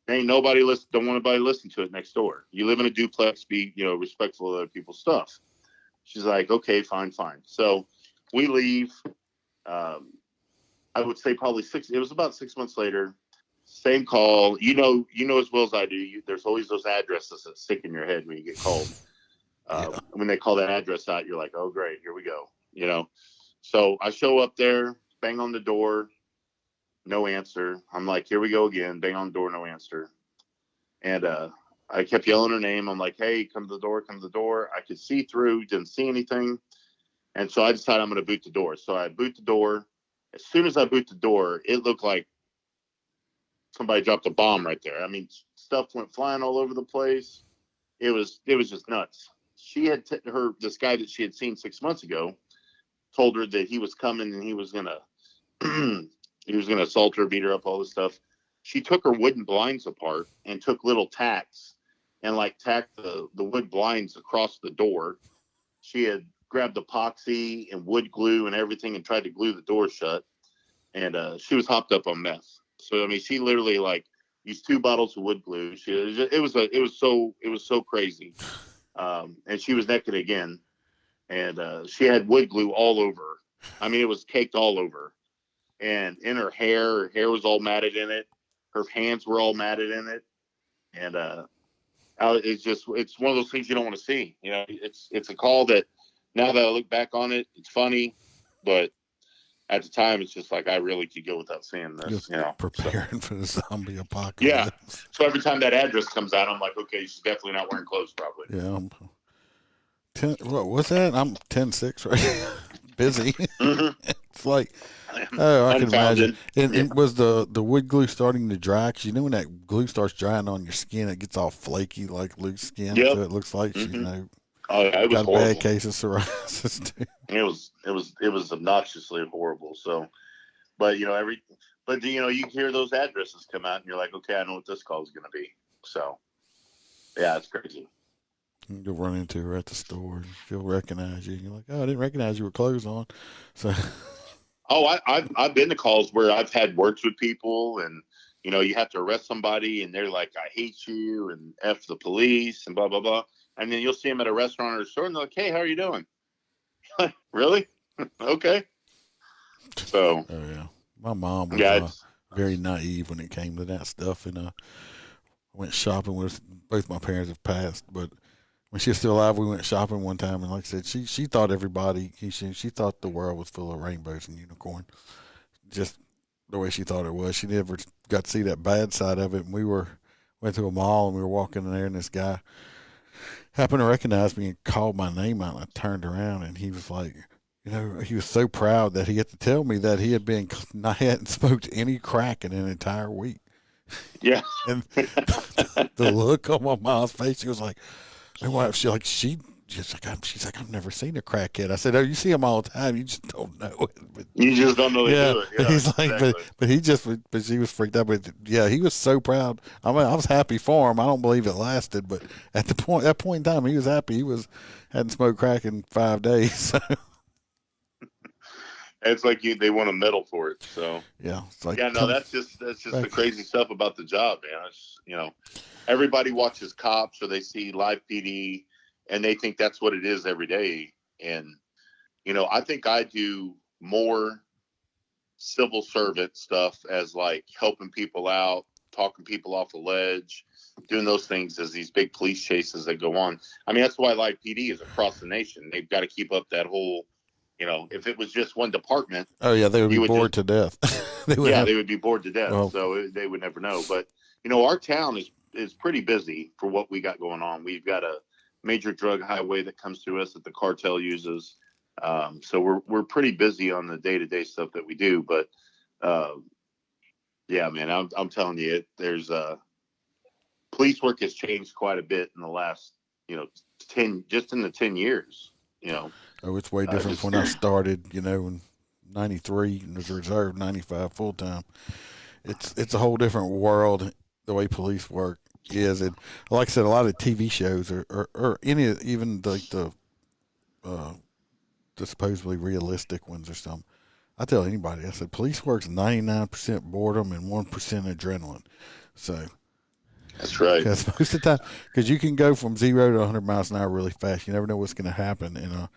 ain't nobody don't want anybody to listen to it next door. You live in a duplex, be, respectful of other people's stuff." She's like, "Okay, fine." So we leave. I would say probably it was about 6 months later. Same call. You know as well as I do. There's always those addresses that stick in your head when you get called. When they call that address out, you're like, "Oh, great, here we go." So I show up there, bang on the door, no answer. I'm like, "Here we go again." Bang on the door, no answer. And I kept yelling her name. I'm like, "Hey, come to the door, come to the door." I could see through, didn't see anything. And so I decided I'm going to boot the door. So I boot the door. As soon as I boot the door, it looked like somebody dropped a bomb right there. I mean, stuff went flying all over the place. It was just nuts. She had this guy that she had seen 6 months ago told her that he was coming and he was gonna assault her, beat her up, all this stuff. She took her wooden blinds apart and took little tacks and tacked the wood blinds across the door. She had grabbed epoxy and wood glue and everything and tried to glue the door shut. And she was hopped up on meth. So I mean, she literally used 2 bottles of wood glue. It was so crazy. And she was naked again, and she had wood glue all over. I mean, it was caked all over, and in her hair was all matted in it. Her hands were all matted in it, and it's one of those things you don't want to see. It's a call that now that I look back on it, it's funny, but at the time, it's just like I really could go without seeing this. Preparing for the zombie apocalypse. Yeah. So every time that address comes out, I'm like, okay, she's definitely not wearing clothes, probably. Yeah. What's that? I'm 10-6 right. Busy. Mm-hmm. It's like, oh, I can imagine. And was the wood glue starting to dry? Because when that glue starts drying on your skin, it gets all flaky like loose skin. Yep. So it looks like Oh, yeah, it was got horrible. a bad case of psoriasis too. It was obnoxiously horrible. So, but you hear those addresses come out and you're like, okay, I know what this call is going to be. So, yeah, it's crazy. You'll run into her at the store. She'll recognize you. You're like, "Oh, I didn't recognize you with clothes on." So, I've been to calls where I've had words with people, and you have to arrest somebody, and they're like, "I hate you," and F the police, and blah blah blah. And then you'll see them at a restaurant or a store, and they're like, "Hey, how are you doing?" Really? Okay. So. Oh yeah, my mom was very naive when it came to that stuff, and I went shopping with both my parents have passed, but when she was still alive, we went shopping one time, and like I said, she thought she thought the world was full of rainbows and unicorns, just the way she thought it was. She never got to see that bad side of it. And we went to a mall, and we were walking in there, and this guy happened to recognize me and called my name out, and I turned around, and he was like, he was so proud that he had to tell me that he hadn't smoked any crack in an entire week. Yeah. And the look on my mom's face, she was like, she she's like, I've never seen a crackhead. I said, oh, you see them all the time. You just don't know it. But, You just don't know they yeah, do it. Yeah, he's like, exactly. but she was freaked out. But yeah, he was so proud. I mean, I was happy for him. I don't believe it lasted, but at that point in time, he was happy. He hadn't smoked crack in 5 days. So. It's like they want a medal for it. So Yeah, it's like, yeah, no, that's just the crazy stuff about the job, man. It's, everybody watches Cops or they see live PD and they think that's what it is every day. And I think I do more civil servant stuff as like helping people out, talking people off the ledge, doing those things as these big police chases that go on. I mean, that's why live PD is across the nation. They've got to keep up that whole. If it was just one department, oh yeah, they would be bored to death. they would be bored to death. Well, so they would never know. But our town is pretty busy for what we got going on. We've got a major drug highway that comes through us that the cartel uses. So we're pretty busy on the day-to-day stuff that we do. But yeah, man, I'm telling you, there's police work has changed quite a bit in the last 10 years. Oh, it's way different from when I started, in 93 as a reserve, 95 full time. It's a whole different world, the way police work is. And like I said, a lot of TV shows or even like the supposedly realistic ones or something. I tell anybody, I said, police work's 99% boredom and 1% adrenaline. So. That's right. Because most of the time, because you can go from 0 to 100 miles an hour really fast. You never know what's going to happen.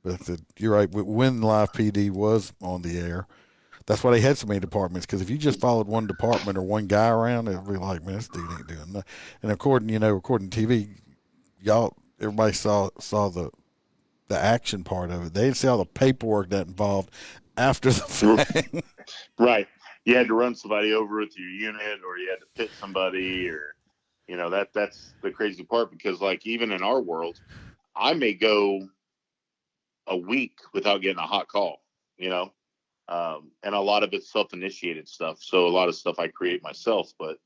But you're right. When Live PD was on the air, that's why they had so many departments. Because if you just followed one department or one guy around, it'd be like, man, this dude ain't doing nothing. And according to TV, everybody saw the action part of it. They didn't see all the paperwork that involved after the fact. Right. You had to run somebody over with your unit, or you had to pit somebody, or that's the crazy part. Because like even in our world, I may go a week without getting a hot call, and a lot of it's self-initiated stuff. So a lot of stuff I create myself, but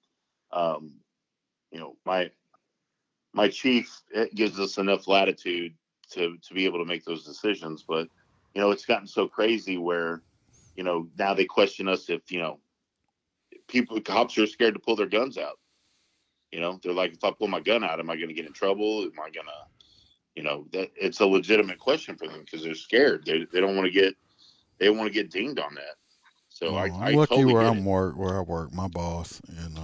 my chief, it gives us enough latitude to be able to make those decisions. But it's gotten so crazy where now they question us if cops are scared to pull their guns out. They're like, if I pull my gun out, am I going to get in trouble? Am I going to that it's a legitimate question for them because they're scared. They don't want to get dinged on that. So I'm I lucky totally where get I work. My boss and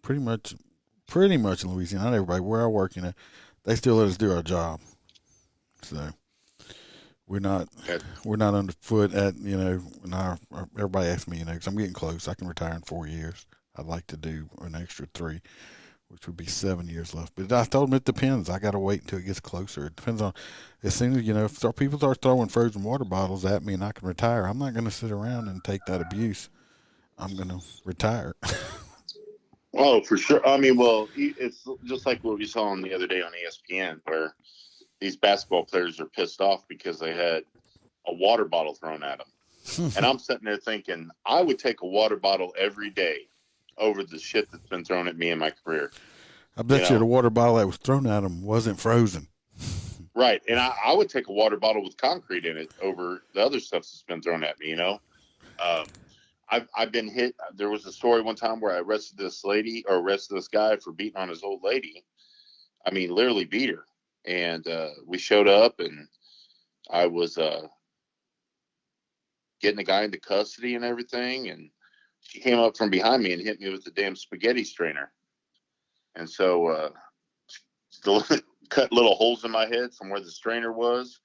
pretty much in Louisiana, not everybody where I work, they still let us do our job. So we're not underfoot at when everybody asks me because I'm getting close. I can retire in 4 years. I'd like to do an extra 3. Which would be 7 years left. But I told them it depends. I got to wait until it gets closer. It depends on, as soon as, if people start throwing frozen water bottles at me and I can retire, I'm not going to sit around and take that abuse. I'm going to retire. Oh, for sure. I mean, well, it's just like what we saw on the other day on ESPN where these basketball players are pissed off because they had a water bottle thrown at them. And I'm sitting there thinking, I would take a water bottle every day over the shit that's been thrown at me in my career. I bet you the water bottle that was thrown at him wasn't frozen. Right. And I would take a water bottle with concrete in it over the other stuff that's been thrown at me, I've been hit. There was a story one time where I arrested this guy for beating on his old lady. I mean, literally beat her. And we showed up and I was getting the guy into custody and everything. And she came up from behind me and hit me with the damn spaghetti strainer. And so cut little holes in my head from where the strainer was.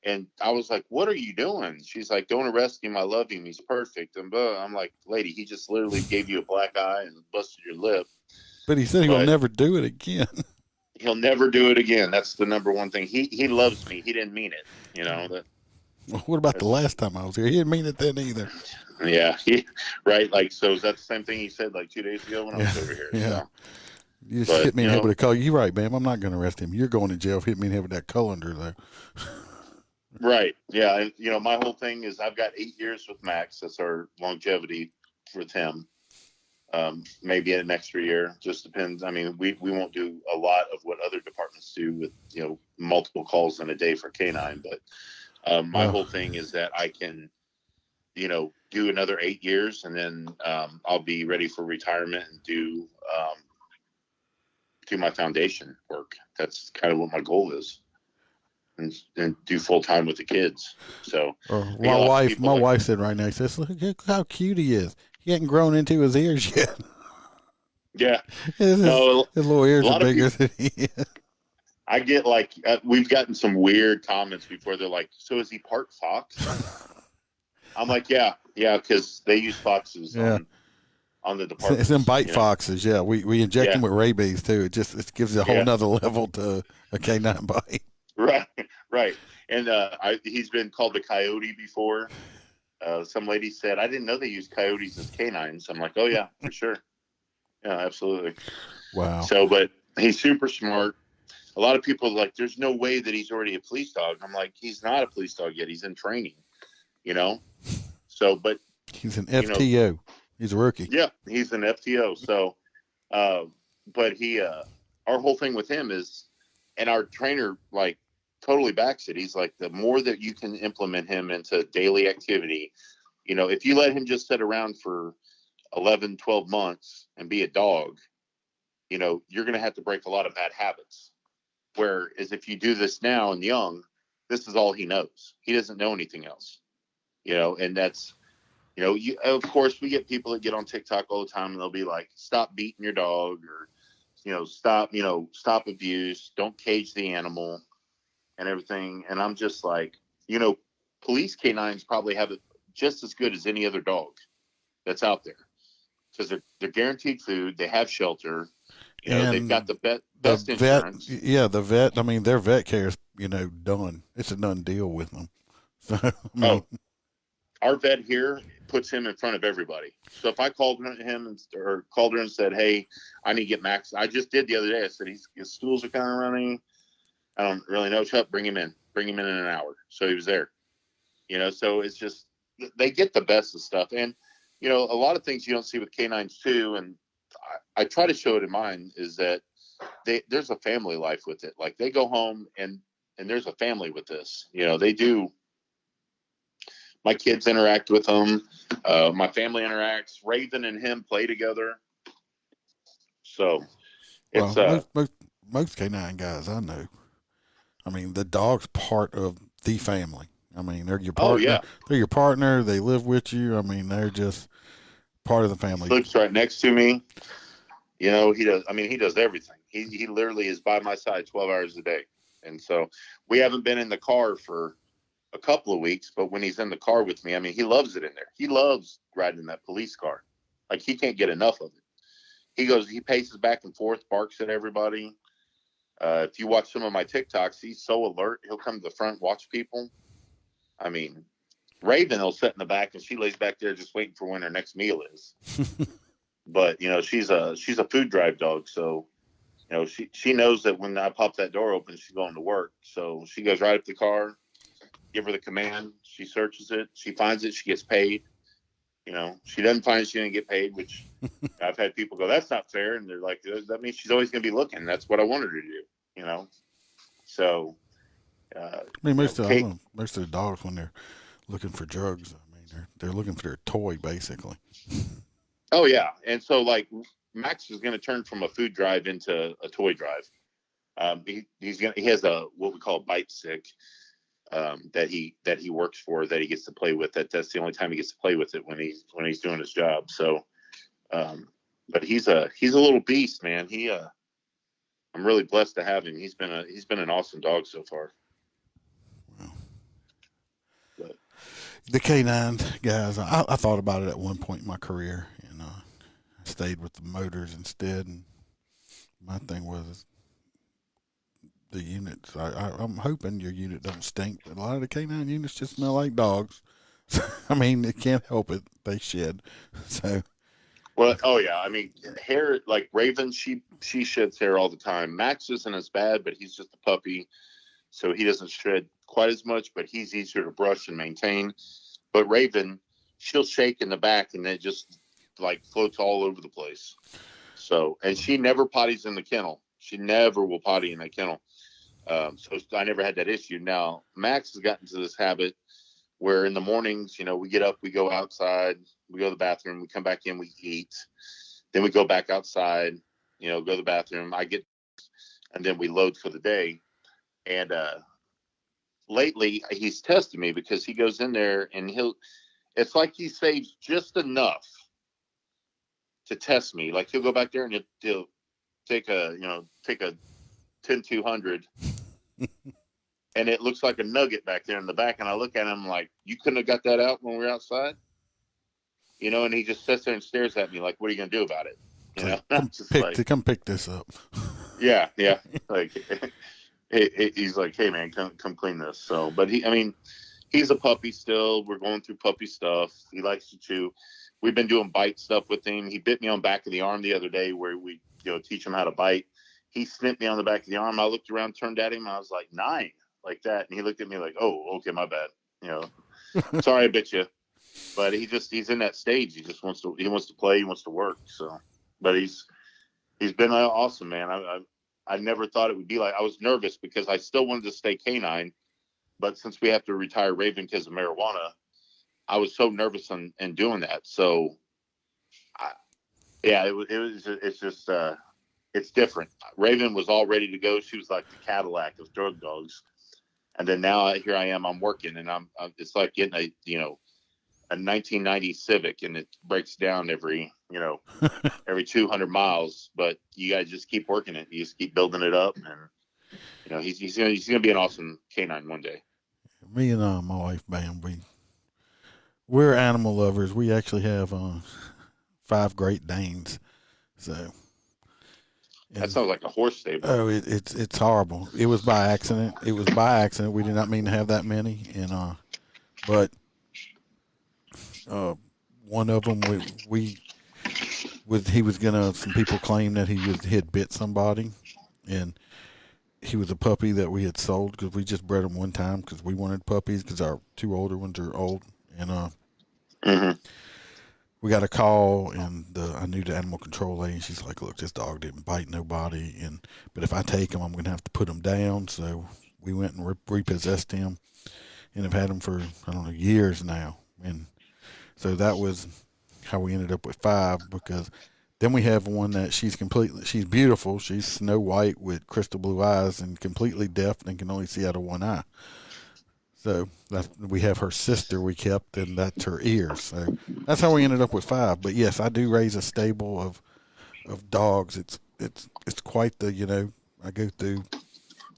And I was like, what are you doing? She's like, don't arrest him. I love him. He's perfect. And I'm like, lady, he just literally gave you a black eye and busted your lip. But he said he'll never do it again. He'll never do it again. That's the number one thing. He loves me. He didn't mean it. Well, what about the last time I was here? He didn't mean it then either. Yeah, right. Like, so is that the same thing he said like 2 days ago when I was over here? Yeah. So. You just hit me in the head with a colander. You're right, ma'am. I'm not going to arrest him. You're going to jail. Hit me in the head with that colander, though. Right. Yeah. And, my whole thing is I've got 8 years with Max. That's our longevity with him. maybe an extra year. Just depends. I mean, we won't do a lot of what other departments do with, multiple calls in a day for K9. But my whole thing is that I can, do another 8 years, and then I'll be ready for retirement and do my foundation work. That's kind of what my goal is, and do full time with the kids. So my wife said right next, says, look how cute he is. He hadn't grown into his ears yet. Yeah, his little ears are bigger than he is. I get we've gotten some weird comments before. They're like, so is he part fox? I'm like, yeah, because they use foxes on the department. It's in bite foxes, yeah. We inject them with rabies too. It gives a whole nother level to a K9 bite. Right. And he's been called a coyote before. Some lady said, I didn't know they used coyotes as canines. I'm like, oh yeah, for sure. Yeah, absolutely. Wow. So, but he's super smart. A lot of people are like, there's no way that he's already a police dog. I'm like, he's not a police dog yet. He's in training, So, but he's an FTO. He's a rookie. Yeah, he's an FTO. So, but our whole thing with him is, and our trainer totally backs it. He's like, the more that you can implement him into daily activity, if you let him just sit around for 11, 12 months and be a dog, you're going to have to break a lot of bad habits. Whereas if you do this now and young, this is all he knows. He doesn't know anything else, and that's, of course we get people that get on TikTok all the time and they'll be like, stop beating your dog, or, stop abuse, don't cage the animal and everything. And I'm just like, police canines probably have it just as good as any other dog that's out there, because they're guaranteed food. They have shelter. They've got the best insurance. The vet. I mean, their vet care is, done. It's a done deal with them. So, our vet here puts him in front of everybody. So if I called him or called her and said, hey, I need to get Max. I just did the other day. I said, his stools are kind of running. I don't really know. Chuck, bring him in in an hour. So he was there, so it's just, they get the best of stuff. And, a lot of things you don't see with canines too. And I try to show it in mine, is that there's a family life with it. Like, they go home and there's a family with this, they do. My kids interact with them. My family interacts. Raven and him play together. So it's most K9 guys I know. I mean, the dog's part of the family. I mean, they're your partner. Oh, yeah. They're your partner. They live with you. I mean, they're just part of the family. Sleeps right next to me. He does. I mean, he does everything. He literally is by my side 12 hours a day. And so we haven't been in the car for a couple of weeks, but when he's in the car with me, I mean, he loves it in there. He loves riding in that police car. Like, he can't get enough of it. He paces back and forth, barks at everybody. If you watch some of my TikToks, he's so alert. He'll come to the front, watch people. I mean, Raven will sit in the back, and she lays back there just waiting for when her next meal is. But, she's a food drive dog. So, she knows that when I pop that door open, she's going to work. So she goes right up to the car, give her the command. She searches it. She finds it. She gets paid. She doesn't find it, she didn't get paid, which I've had people go, that's not fair. And they're like, that means she's always going to be looking. That's what I want her to do, So, I mean, most of the dogs, when they're looking for drugs, I mean, they're looking for their toy, basically. Oh, yeah. And so, Max is going to turn from a food drive into a toy drive. He has what we call a bite stick. That he works for, that he gets to play with. That's the only time he gets to play with it, when he's doing his job. So, but he's a little beast, man. I'm really blessed to have him. He's been an awesome dog so far. Well, but the K9 guys, I thought about it at one point in my career, and I stayed with the motors instead. And my thing was, the units, I'm hoping your unit doesn't stink, but a lot of the K9 units just smell like dogs. I mean, it can't help it. They shed. So, well, oh yeah. I mean, hair, like Raven, she sheds hair all the time. Max isn't as bad, but he's just a puppy, so he doesn't shed quite as much, but he's easier to brush and maintain. But Raven, she'll shake in the back, and then just like floats all over the place. So, and she never potties in the kennel. She never will potty in that kennel. So I never had that issue. Now, Max has gotten to this habit where in the mornings, you know, we get up, we go outside, we go to the bathroom, we come back in, we eat. Then we go back outside, you know, go to the bathroom. And then we load for the day. And lately, he's tested me because he goes in there and it's like he saves just enough to test me. Like he'll go back there and he'll take a 10-200 and it looks like a nugget back there in the back. And I look at him like, you couldn't have got that out when we were outside, you know, and he just sits there and stares at me like, what are you going to do about it? You know, come pick this up. Yeah. Like he's like, hey man, come clean this. So, but he's a puppy still. We're going through puppy stuff. He likes to chew. We've been doing bite stuff with him. He bit me on the back of the arm the other day where we, you know, teach him how to bite. He snipped me on the back of the arm. I looked around, turned at him. I was like, 9, like that. And he looked at me like, oh, okay, my bad. You know, sorry I bit you. But he's in that stage. He just wants to play. He wants to work. So, but he's been awesome, man. I never thought it would be like, I was nervous because I still wanted to stay canine. But since we have to retire Raven because of marijuana, I was so nervous in doing that. So, it's different. Raven was all ready to go. She was like the Cadillac of drug dogs. And then now here I am, I'm working and I'm it's like getting a 1990 Civic and it breaks down every 200 miles, but you guys just keep working it. You just keep building it up. And, you know, he's going to be an awesome canine one day. Me and my wife, Bam, we're animal lovers. We actually have 5 Great Danes. So. That sounds like a horse stable. Oh, it's horrible. It was by accident. We did not mean to have that many, and but one of them he was gonna. Some people claimed that he had bit somebody, and he was a puppy that we had sold because we just bred him one time because we wanted puppies because our 2 older ones are old, and we got a call, and I knew the animal control lady. She's like, look, this dog didn't bite nobody, but if I take him, I'm going to have to put him down. So we went and repossessed him and have had him for, I don't know, years now. And so that was how we ended up with 5, because then we have one that she's beautiful. She's snow white with crystal blue eyes and completely deaf and can only see out of one eye. So we have her sister we kept, and that's her ears. So that's how we ended up with 5. But yes, I do raise a stable of dogs. It's quite the, I go through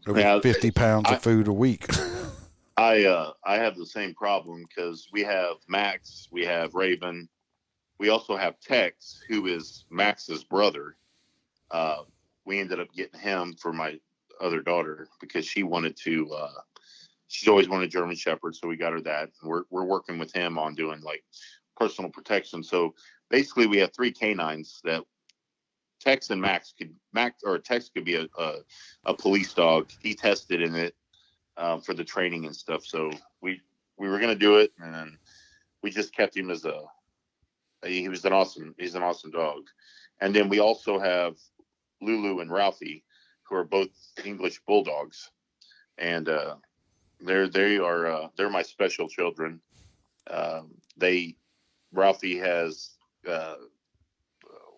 over 50 pounds of food a week. I have the same problem because we have Max, we have Raven, we also have Tex, who is Max's brother. We ended up getting him for my other daughter because she wanted to. She's always wanted a German Shepherd, so we got her that. And we're working with him on doing like personal protection. So basically, we have 3 canines that Tex could be a police dog. He tested in it for the training and stuff. So we were gonna do it, and then we just kept him as he's an awesome dog. And then we also have Lulu and Ralphie, who are both English bulldogs, and they're my special children. Ralphie has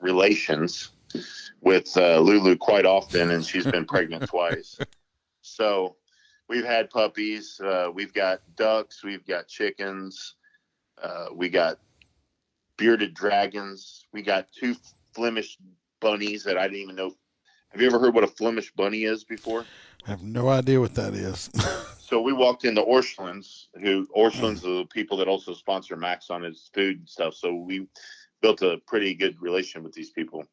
relations with Lulu quite often, and she's been pregnant twice. So we've had puppies. We've got ducks. We've got chickens. We got bearded dragons. We got 2 Flemish bunnies that I didn't even know. Have you ever heard what a Flemish bunny is before? I have no idea what that is. So we walked into Orscheln's, are the people that also sponsor Max on his food and stuff. So we built a pretty good relation with these people.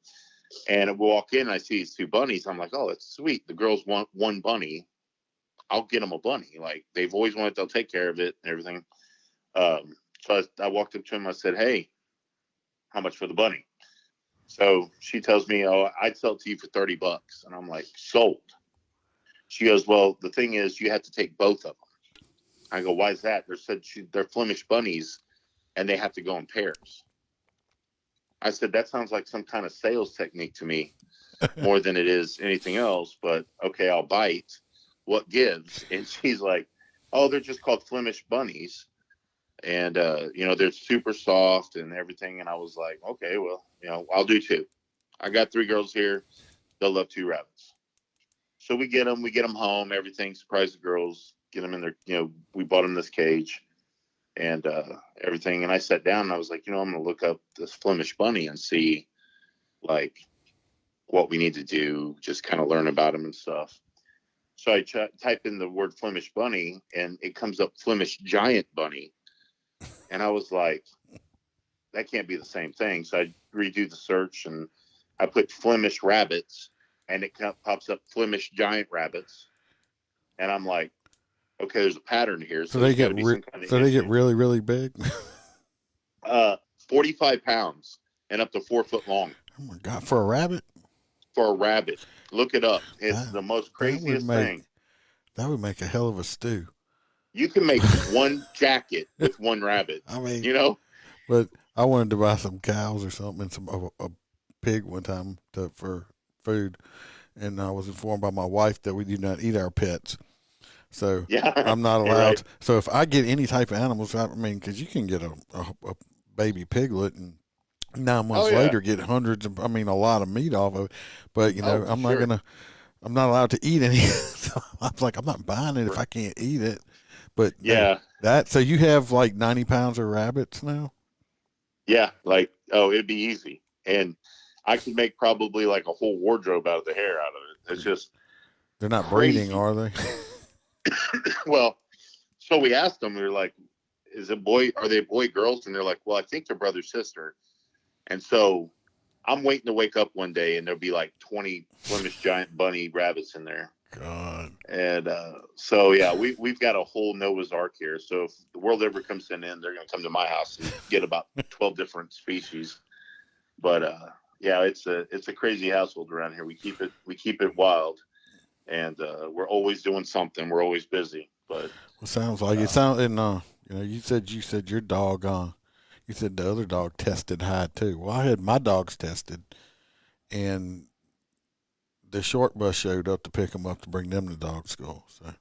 And we walk in and I see these 2 bunnies. I'm like, oh, that's sweet. The girls want 1 bunny. I'll get them a bunny. Like, they've always wanted, they'll take care of it and everything. So I walked up to him. I said, hey, how much for the bunny? So she tells me, oh, I'd sell it to you for $30. And I'm like, sold. She goes, well, the thing is, you have to take both of them. I go, why is that? They're Flemish bunnies, and they have to go in pairs. I said, that sounds like some kind of sales technique to me more than it is anything else. But okay, I'll bite. What gives? And she's like, oh, they're just called Flemish bunnies. And, they're super soft and everything. And I was like, okay, well, I'll do 2. I got 3 girls here. They'll love 2 rabbits. So we get them home, everything, surprise the girls, get them in their, we bought them this cage and everything. And I sat down and I was like, I'm going to look up this Flemish bunny and see like what we need to do, just kind of learn about them and stuff. So I type in the word Flemish bunny and it comes up Flemish giant bunny. And I was like, that can't be the same thing. So I redo the search and I put Flemish rabbits and it pops up Flemish giant rabbits. And I'm like, okay, there's a pattern here. So they get they get really, really big. 45 pounds and up to 4 foot long. Oh my God, for a rabbit? For a rabbit. Look it up. It's the most craziest thing. That would make a hell of a stew. You can make one jacket with one rabbit. I mean, But I wanted to buy some cows or something and a pig one time for food, and I was informed by my wife that we do not eat our pets. So yeah, I'm not allowed. Right. So if I get any type of animals, because you can get a baby piglet and 9 months later get hundreds of, a lot of meat off of it. But I'm not allowed to eat any. So I was like, I'm not buying it if I can't eat it. But yeah, so you have like 90 pounds of rabbits now? Yeah, it'd be easy, and I could make probably like a whole wardrobe out of the hair out of it. It's just they're not crazy. Breeding, are they? Well, so we asked them. We were like, are they boy girls? And they're like, well, I think they're brother sister. And so I'm waiting to wake up one day and there'll be like 20 Flemish giant bunny rabbits in there. God. And so yeah, we've got a whole Noah's Ark here. So if the world ever comes to an end, they're gonna come to my house and get about 12 different species. But yeah, it's a crazy household around here. We keep it wild, and we're always doing something. We're always busy. But it sounds like it. And you said your dog. You said the other dog tested high too. Well, I had my dogs tested, and the short bus showed up to pick them up to bring them to dog school. So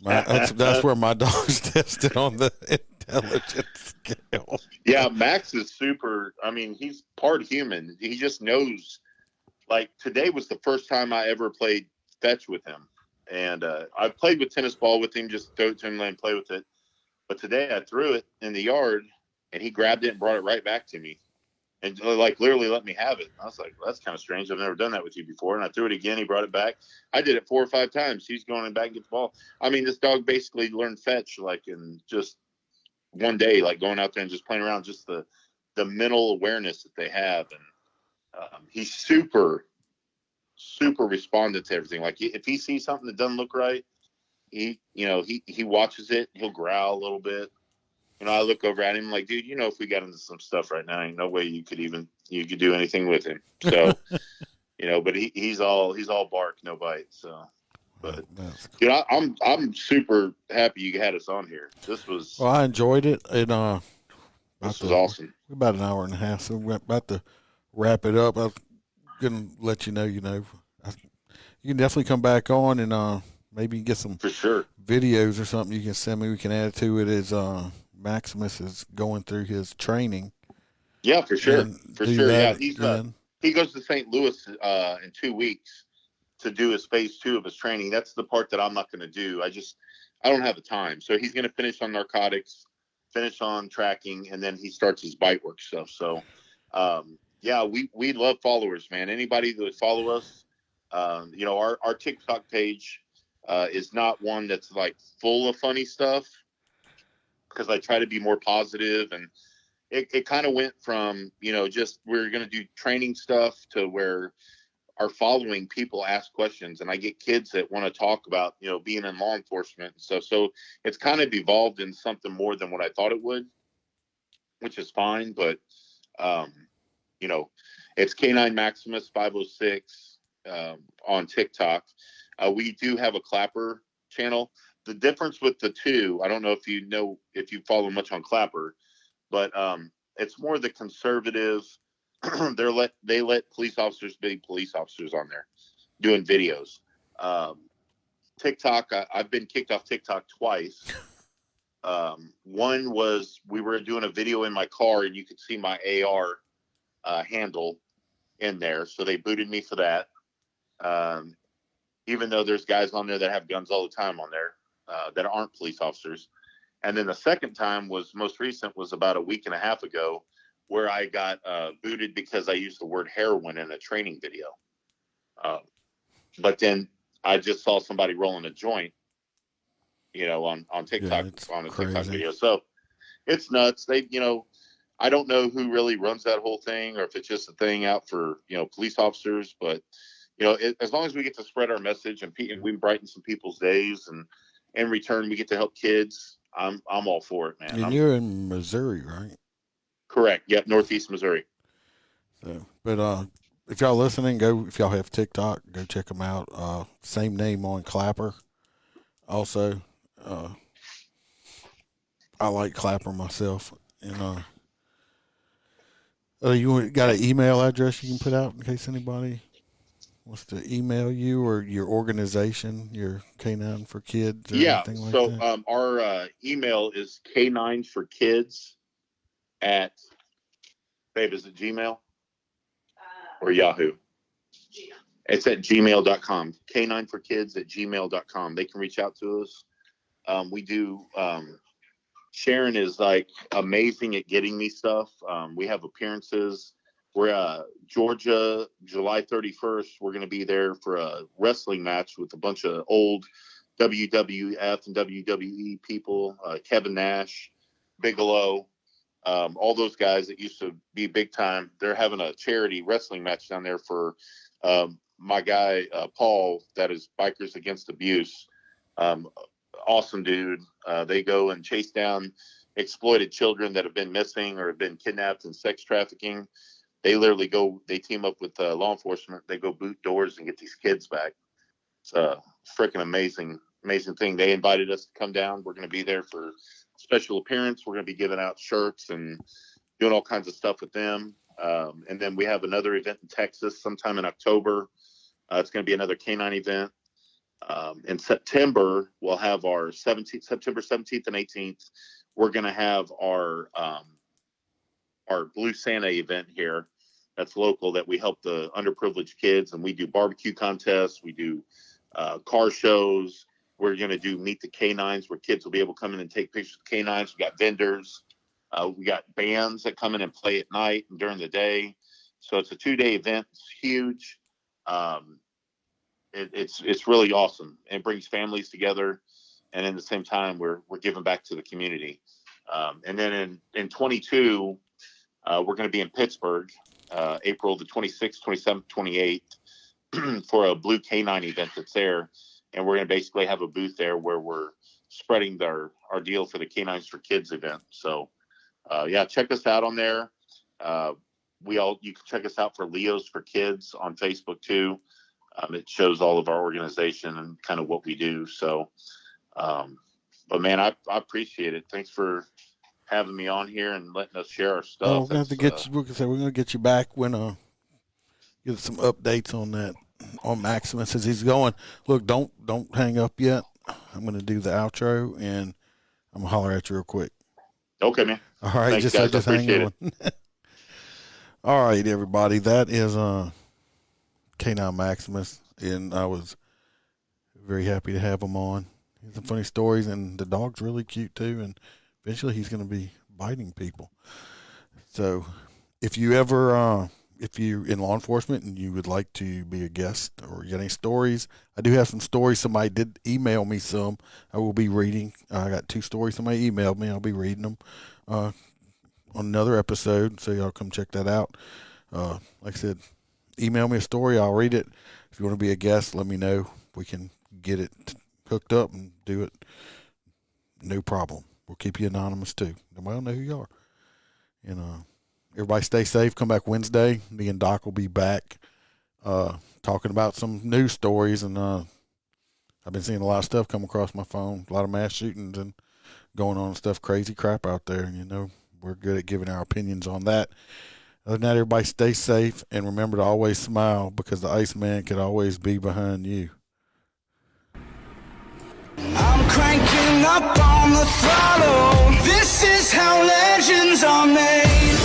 that's where my dogs tested on the intelligence scale. Yeah, Max is super. He's part human. He just knows. Like today was the first time I ever played fetch with him, and I played with tennis ball with him, just throw it to him and play with it. But today I threw it in the yard, and he grabbed it and brought it right back to me. And literally let me have it. I was like, well, that's kind of strange. I've never done that with you before. And I threw it again. He brought it back. I did it 4 or 5 times. He's going back and gets the ball. This dog basically learned fetch in just one day, going out there and just playing around, just the mental awareness that they have. And he's super, super responsive to everything. If he sees something that doesn't look right, he watches it. He'll growl a little bit. I look over at him like, dude, if we got into some stuff right now, ain't no way you could do anything with him. So, but he's all bark, no bite. So, but I'm super happy you had us on here. Well, I enjoyed it. And this was awesome. About an hour and a half, so we're about to wrap it up. I'm gonna let you know. You can definitely come back on and maybe get some for sure videos or something you can send me. We can add to it as Maximus is going through his training. Yeah, for sure. For sure. Yeah. He goes to St. Louis in 2 weeks to do his phase 2 of his training. That's the part that I'm not going to do. I don't have the time. So he's going to finish on narcotics, finish on tracking, and then he starts his bite work stuff. So, yeah, we love followers, man. Anybody that would follow us, our TikTok page is not one that's full of funny stuff, because I try to be more positive, and it kind of went from, just we're going to do training stuff to where our following people ask questions, and I get kids that want to talk about, being in law enforcement and stuff. So it's kind of evolved in something more than what I thought it would, which is fine. But, it's K9Maximus506 on TikTok. We do have a Clapper channel. The difference with the two, I don't know if you follow much on Clapper, but it's more the conservative they let police officers be police officers on there doing videos. TikTok, I've been kicked off TikTok twice. One was we were doing a video in my car and you could see my AR handle in there, so they booted me for that. Even though there's guys on there that have guns all the time on there that aren't police officers. And then the second time most recent was about a week and a half ago, where I got booted because I used the word heroin in a training video. But then I just saw somebody rolling a joint, on TikTok, on a TikTok video. So it's nuts. I don't know who really runs that whole thing, or if it's just a thing out for, police officers, but as long as we get to spread our message and we brighten some people's days, and in return we get to help kids, I'm all for it, man. And you're in Missouri, right? Correct. Yep, Northeast Missouri. So, but if y'all listening, if y'all have TikTok, go check them out. Same name on Clapper. Also, I like Clapper myself, and you got an email address you can put out in case anybody wants to email you, or your organization, your K9 for Kids, or anything like that? Our email is K9 for Kids at, babe, is it Gmail or Yahoo? Gmail. It's at gmail.com. K9 for Kids at gmail.com. They can reach out to us. We do. Sharon is like amazing at getting me stuff. We have appearances. We're Georgia, July 31st. We're going to be there for a wrestling match with a bunch of old WWF and WWE people, Kevin Nash, Bigelow, all those guys that used to be big time. They're having a charity wrestling match down there for my guy, Paul, that is Bikers Against Abuse. Awesome dude. They go and chase down exploited children that have been missing or have been kidnapped and sex trafficking. They literally they team up with law enforcement. They go boot doors and get these kids back. It's a freaking amazing thing. They invited us to come down. We're going to be there for special appearance. We're going to be giving out shirts and doing all kinds of stuff with them. And then we have another event in Texas sometime in October. It's going to be another K9 event. In September, we'll have our September 17th and 18th. We're going to have our Blue Santa event here. That's local, that we help the underprivileged kids, and we do barbecue contests. We do car shows. We're going to do Meet the K9s, where kids will be able to come in and take pictures of K9s. We got vendors. We got bands that come in and play at night and during the day. So it's a 2-day event. It's huge. It's really awesome. It brings families together, and at the same time, we're giving back to the community. And then in 22, we're going to be in Pittsburgh, April the 26th, 27th, 28th, for a Blue K9 event that's there. And we're going to basically have a booth there where we're spreading our deal for the K9s for Kids event. So, check us out on there. You can check us out for Leo's for Kids on Facebook too. It shows all of our organization and kind of what we do. So, but man, I appreciate it. Thanks for having me on here and letting us share our stuff. We're gonna have to get you. We're gonna get you back when get some updates on that on Maximus as he's going. Look, don't hang up yet. I'm gonna do the outro and I'm gonna holler at you real quick. Okay, man. All right, Thanks, guys. just hang on. All right, everybody. That is K9 Maximus, and I was very happy to have him on. He has some funny stories, and the dog's really cute too. And eventually, he's going to be biting people. So, if you ever, if you're in law enforcement and you would like to be a guest or you got any stories, I do have some stories. Somebody did email me some. I will be reading. I got 2 stories somebody emailed me. I'll be reading them on another episode. So y'all come check that out. Like I said, email me a story. I'll read it. If you want to be a guest, let me know. We can get it hooked up and do it. No problem. We'll keep you anonymous too. Nobody will know who you are. And everybody stay safe. Come back Wednesday. Me and Doc will be back talking about some news stories. And I've been seeing a lot of stuff come across my phone. A lot of mass shootings and going on and stuff. Crazy crap out there. And, we're good at giving our opinions on that. Other than that, everybody stay safe and remember to always smile because the Iceman could always be behind you. I'm cranking up on the throttle. This is how legends are made.